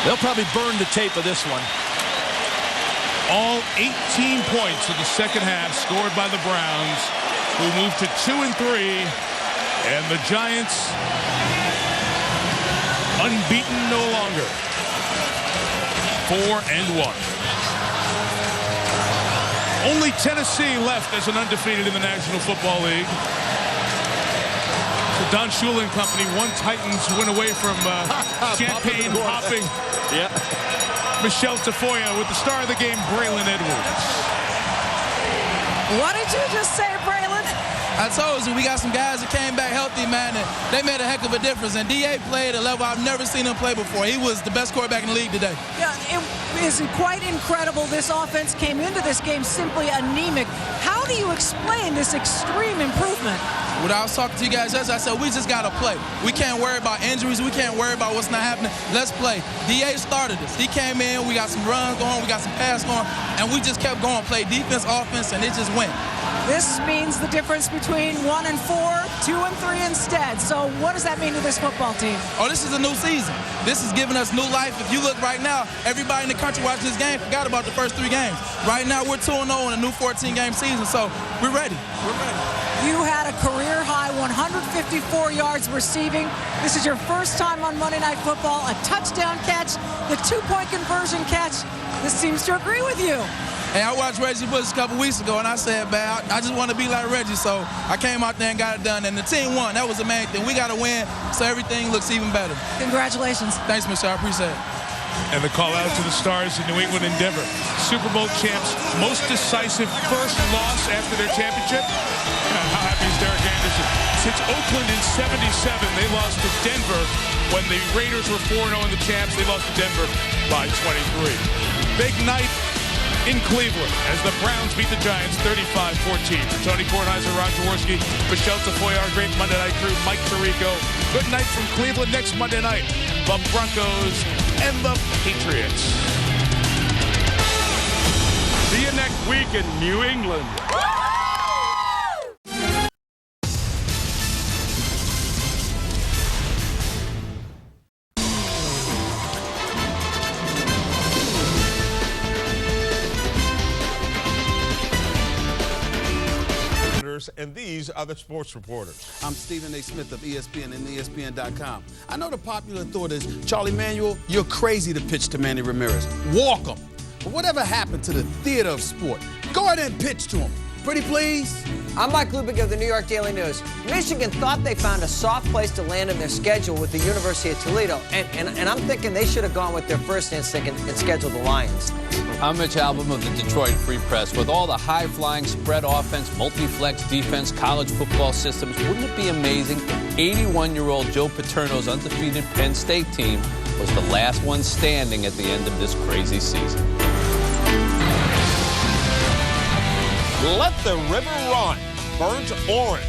S2: They'll probably burn the tape of this one.
S1: All 18 points of the second half scored by the Browns, who moved to 2-3, and the Giants unbeaten no longer. 4-1. Only Tennessee left as an undefeated in the National Football League. So Don Shula and company, one Titans win away from champagne popping.
S2: Yeah.
S1: Michelle Tafoya with the star of the game, Braylon Edwards.
S17: What did you just say, Braylon?
S18: I told you, we got some guys that came back healthy, man, and they made a heck of a difference. And D.A. played at a level I've never seen him play before. He was the best quarterback in the league today.
S17: Yeah, it is quite incredible. This offense came into this game simply anemic. How do you explain this extreme improvement?
S18: When I was talking to you guys yesterday, I said, we just got to play. We can't worry about injuries. We can't worry about what's not happening. Let's play. D.A. started this. He came in, we got some runs going, we got some pass going, and we just kept going. Play defense, offense, and it just went.
S17: This means the difference between 1-4, 2-3 instead. So what does that mean to this football team?
S18: Oh, this is a new season. This is giving us new life. If you look right now, everybody in the country watching this game forgot about the first 3 games. Right now, we're 2-0 in a new 14-game season, so we're ready. We're ready.
S17: You had a career-high 154 yards receiving. This is your first time on Monday Night Football. A touchdown catch, the 2-point conversion catch. This seems to agree with you.
S18: Hey, I watched Reggie Bush a couple weeks ago, and I said, man, I just want to be like Reggie, so I came out there and got it done, and the team won. That was the main thing. We got to win, so everything looks even better.
S17: Congratulations.
S18: Thanks, Michelle. I appreciate it.
S1: And the call out to the Stars in New England and Denver. Super Bowl champs, most decisive first loss after their championship. How happy is Derek Anderson? Since Oakland in 77, they lost to Denver. When the Raiders were 4-0 in the champs, they lost to Denver by 23. Big night in Cleveland as the Browns beat the Giants 35-14. For Tony Kornheiser, Ron Jaworski, Michelle Tafoya, our great Monday Night crew, Mike Tirico. Good night from Cleveland. Next Monday night, the Broncos and the Patriots.
S19: See you next week in New England.
S20: And these are the sports reporters.
S21: I'm Stephen A. Smith of ESPN and ESPN.com. I know the popular thought is, Charlie Manuel, you're crazy to pitch to Manny Ramirez. Walk him. But whatever happened to the theater of sport? Go ahead and pitch to him. Pretty please?
S22: I'm Mike Lubick of the New York Daily News. Michigan thought they found a soft place to land in their schedule with the University of Toledo, and I'm thinking they should have gone with their first instinct and scheduled the Lions.
S27: I'm Mitch Albom of the Detroit Free Press. With all the high-flying spread offense, multi-flex defense, college football systems, wouldn't it be amazing if 81-year-old Joe Paterno's undefeated Penn State team was the last one standing at the end of this crazy season?
S20: Let the river run. Burnt orange.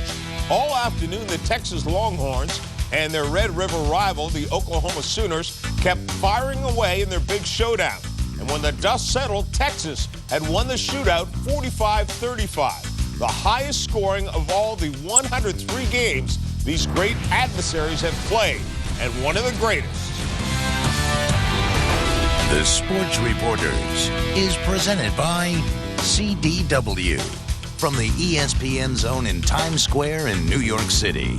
S20: All afternoon, the Texas Longhorns and their Red River rival, the Oklahoma Sooners, kept firing away in their big showdown. And when the dust settled, Texas had won the shootout 45-35, the highest scoring of all the 103 games these great adversaries have played, and one of the greatest.
S28: The Sports Reporters is presented by CDW from the ESPN Zone in Times Square in New York City.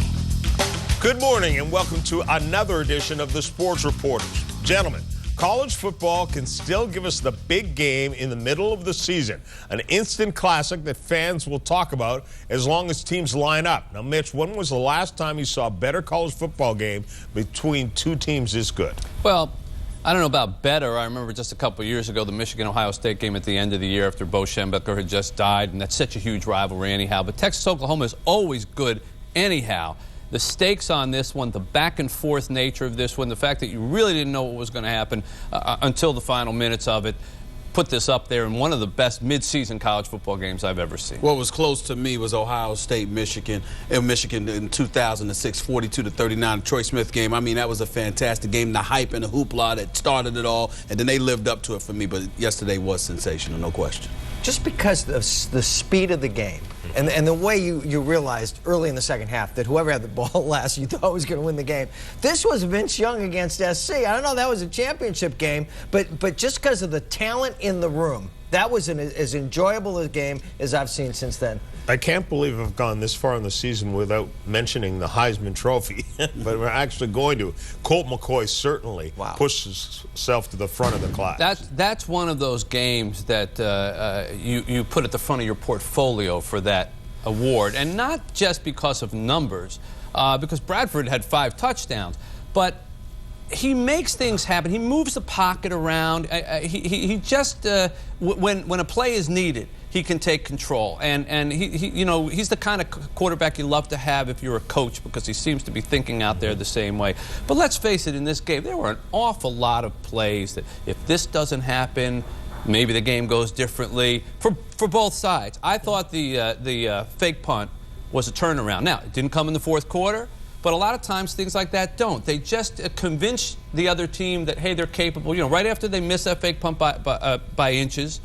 S20: Good morning and welcome to another edition of the Sports Reporters. Gentlemen, college football can still give us the big game in the middle of the season, an instant classic that fans will talk about as long as teams line up. Now, Mitch, when was the last time you saw a better college football game between two teams this good?
S27: Well, I don't know about better. I remember just a couple of years ago, the Michigan-Ohio State game at the end of the year after Bo Schembechler had just died, and that's such a huge rivalry anyhow. But Texas-Oklahoma is always good anyhow. The stakes on this one, the back-and-forth nature of this one, the fact that you really didn't know what was going to happen until the final minutes of it, put this up there in one of the best mid-season college football games I've ever seen.
S21: What was close to me was Ohio State, Michigan. Michigan in 2006, 42-39, Troy Smith game. I mean, that was a fantastic game. The hype and the hoopla that started it all, and then they lived up to it for me. But yesterday was sensational, no question.
S22: Just because of the speed of the game and the way you realized early in the second half that whoever had the ball last, you thought was going to win the game. This was Vince Young against SC. I don't know, that was a championship game, but just because of the talent in the room, that was as enjoyable a game as I've seen since then.
S5: I can't believe I've gone this far in the season without mentioning the Heisman Trophy, but we're actually going to. Colt McCoy certainly pushes himself to the front of the class.
S27: That's one of those games that you put at the front of your portfolio for that award, and not just because of numbers, because Bradford had 5 touchdowns, but he makes things happen. He moves the pocket around. He just when a play is needed, he can take control, and he's the kind of quarterback you love to have if you're a coach, because he seems to be thinking out there the same way. But let's face it, in this game, there were an awful lot of plays that if this doesn't happen, maybe the game goes differently for both sides. I thought the fake punt was a turnaround. Now, it didn't come in the fourth quarter, but a lot of times things like that don't. They just convince the other team that, hey, they're capable. You know, right after they miss that fake punt by inches,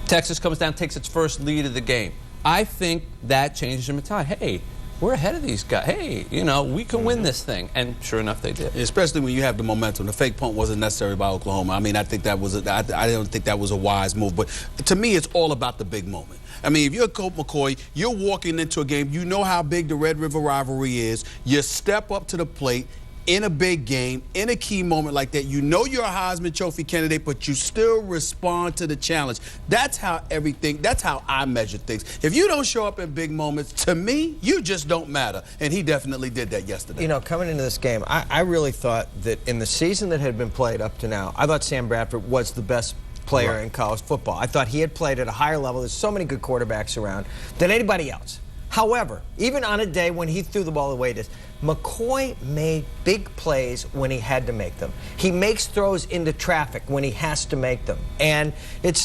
S27: Texas comes down, takes its first lead of the game. I think that changes their mentality. Hey, we're ahead of these guys. Hey, you know, we can win this thing. And sure enough, they did.
S21: Especially when you have the momentum. The fake punt wasn't necessary by Oklahoma. I mean, I think that was I don't think that was a wise move. But to me, it's all about the big moment. I mean, if you're Colt McCoy, you're walking into a game, you know how big the Red River rivalry is. You step up to the plate in a big game, in a key moment like that. You know you're a Heisman Trophy candidate, but you still respond to the challenge. That's how I measure things. If you don't show up in big moments, to me, you just don't matter. And he definitely did that yesterday.
S22: You know, coming into this game, I really thought that in the season that had been played up to now, I thought Sam Bradford was the best player in college football. I thought he had played at a higher level. There's so many good quarterbacks around than anybody else. However, even on a day when he threw the ball the way it is, McCoy made big plays when he had to make them. He makes throws into traffic when he has to make them. And there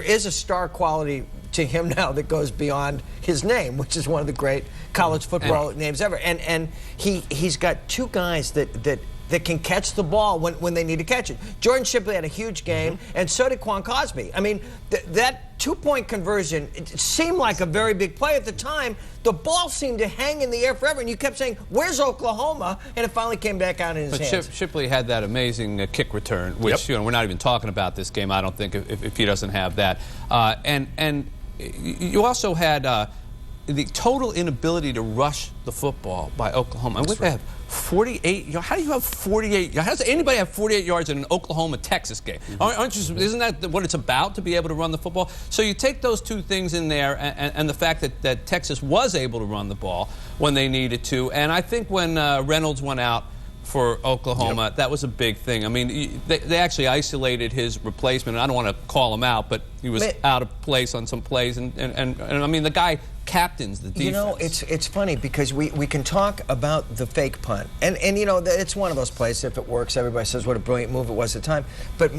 S22: is a star quality to him now that goes beyond his name, which is one of the great college football names ever. And he's got 2 guys that can catch the ball when they need to catch it. Jordan Shipley had a huge game, and so did Quan Cosby. I mean, that 2-point conversion, it seemed like a very big play at the time. The ball seemed to hang in the air forever, and you kept saying, where's Oklahoma? And it finally came back out in his hands.
S27: But Shipley had that amazing kick return, which you know, we're not even talking about this game, I don't think, if he doesn't have that. And you also had the total inability to rush the football by Oklahoma. And they have 48 yards. How do you have 48 yards? How does anybody have 48 yards in an Oklahoma-Texas game? Aren't you, isn't that what it's about, to be able to run the football? So you take those 2 things in there, and the fact that Texas was able to run the ball when they needed to. And I think when Reynolds went out for Oklahoma, that was a big thing. I mean, they actually isolated his replacement. And I don't want to call him out, but he was out of place on some plays. And I mean, the guy captains the defense.
S22: You know, it's funny because we can talk about the fake punt. And you know, it's one of those plays. If it works, everybody says what a brilliant move it was at the time. But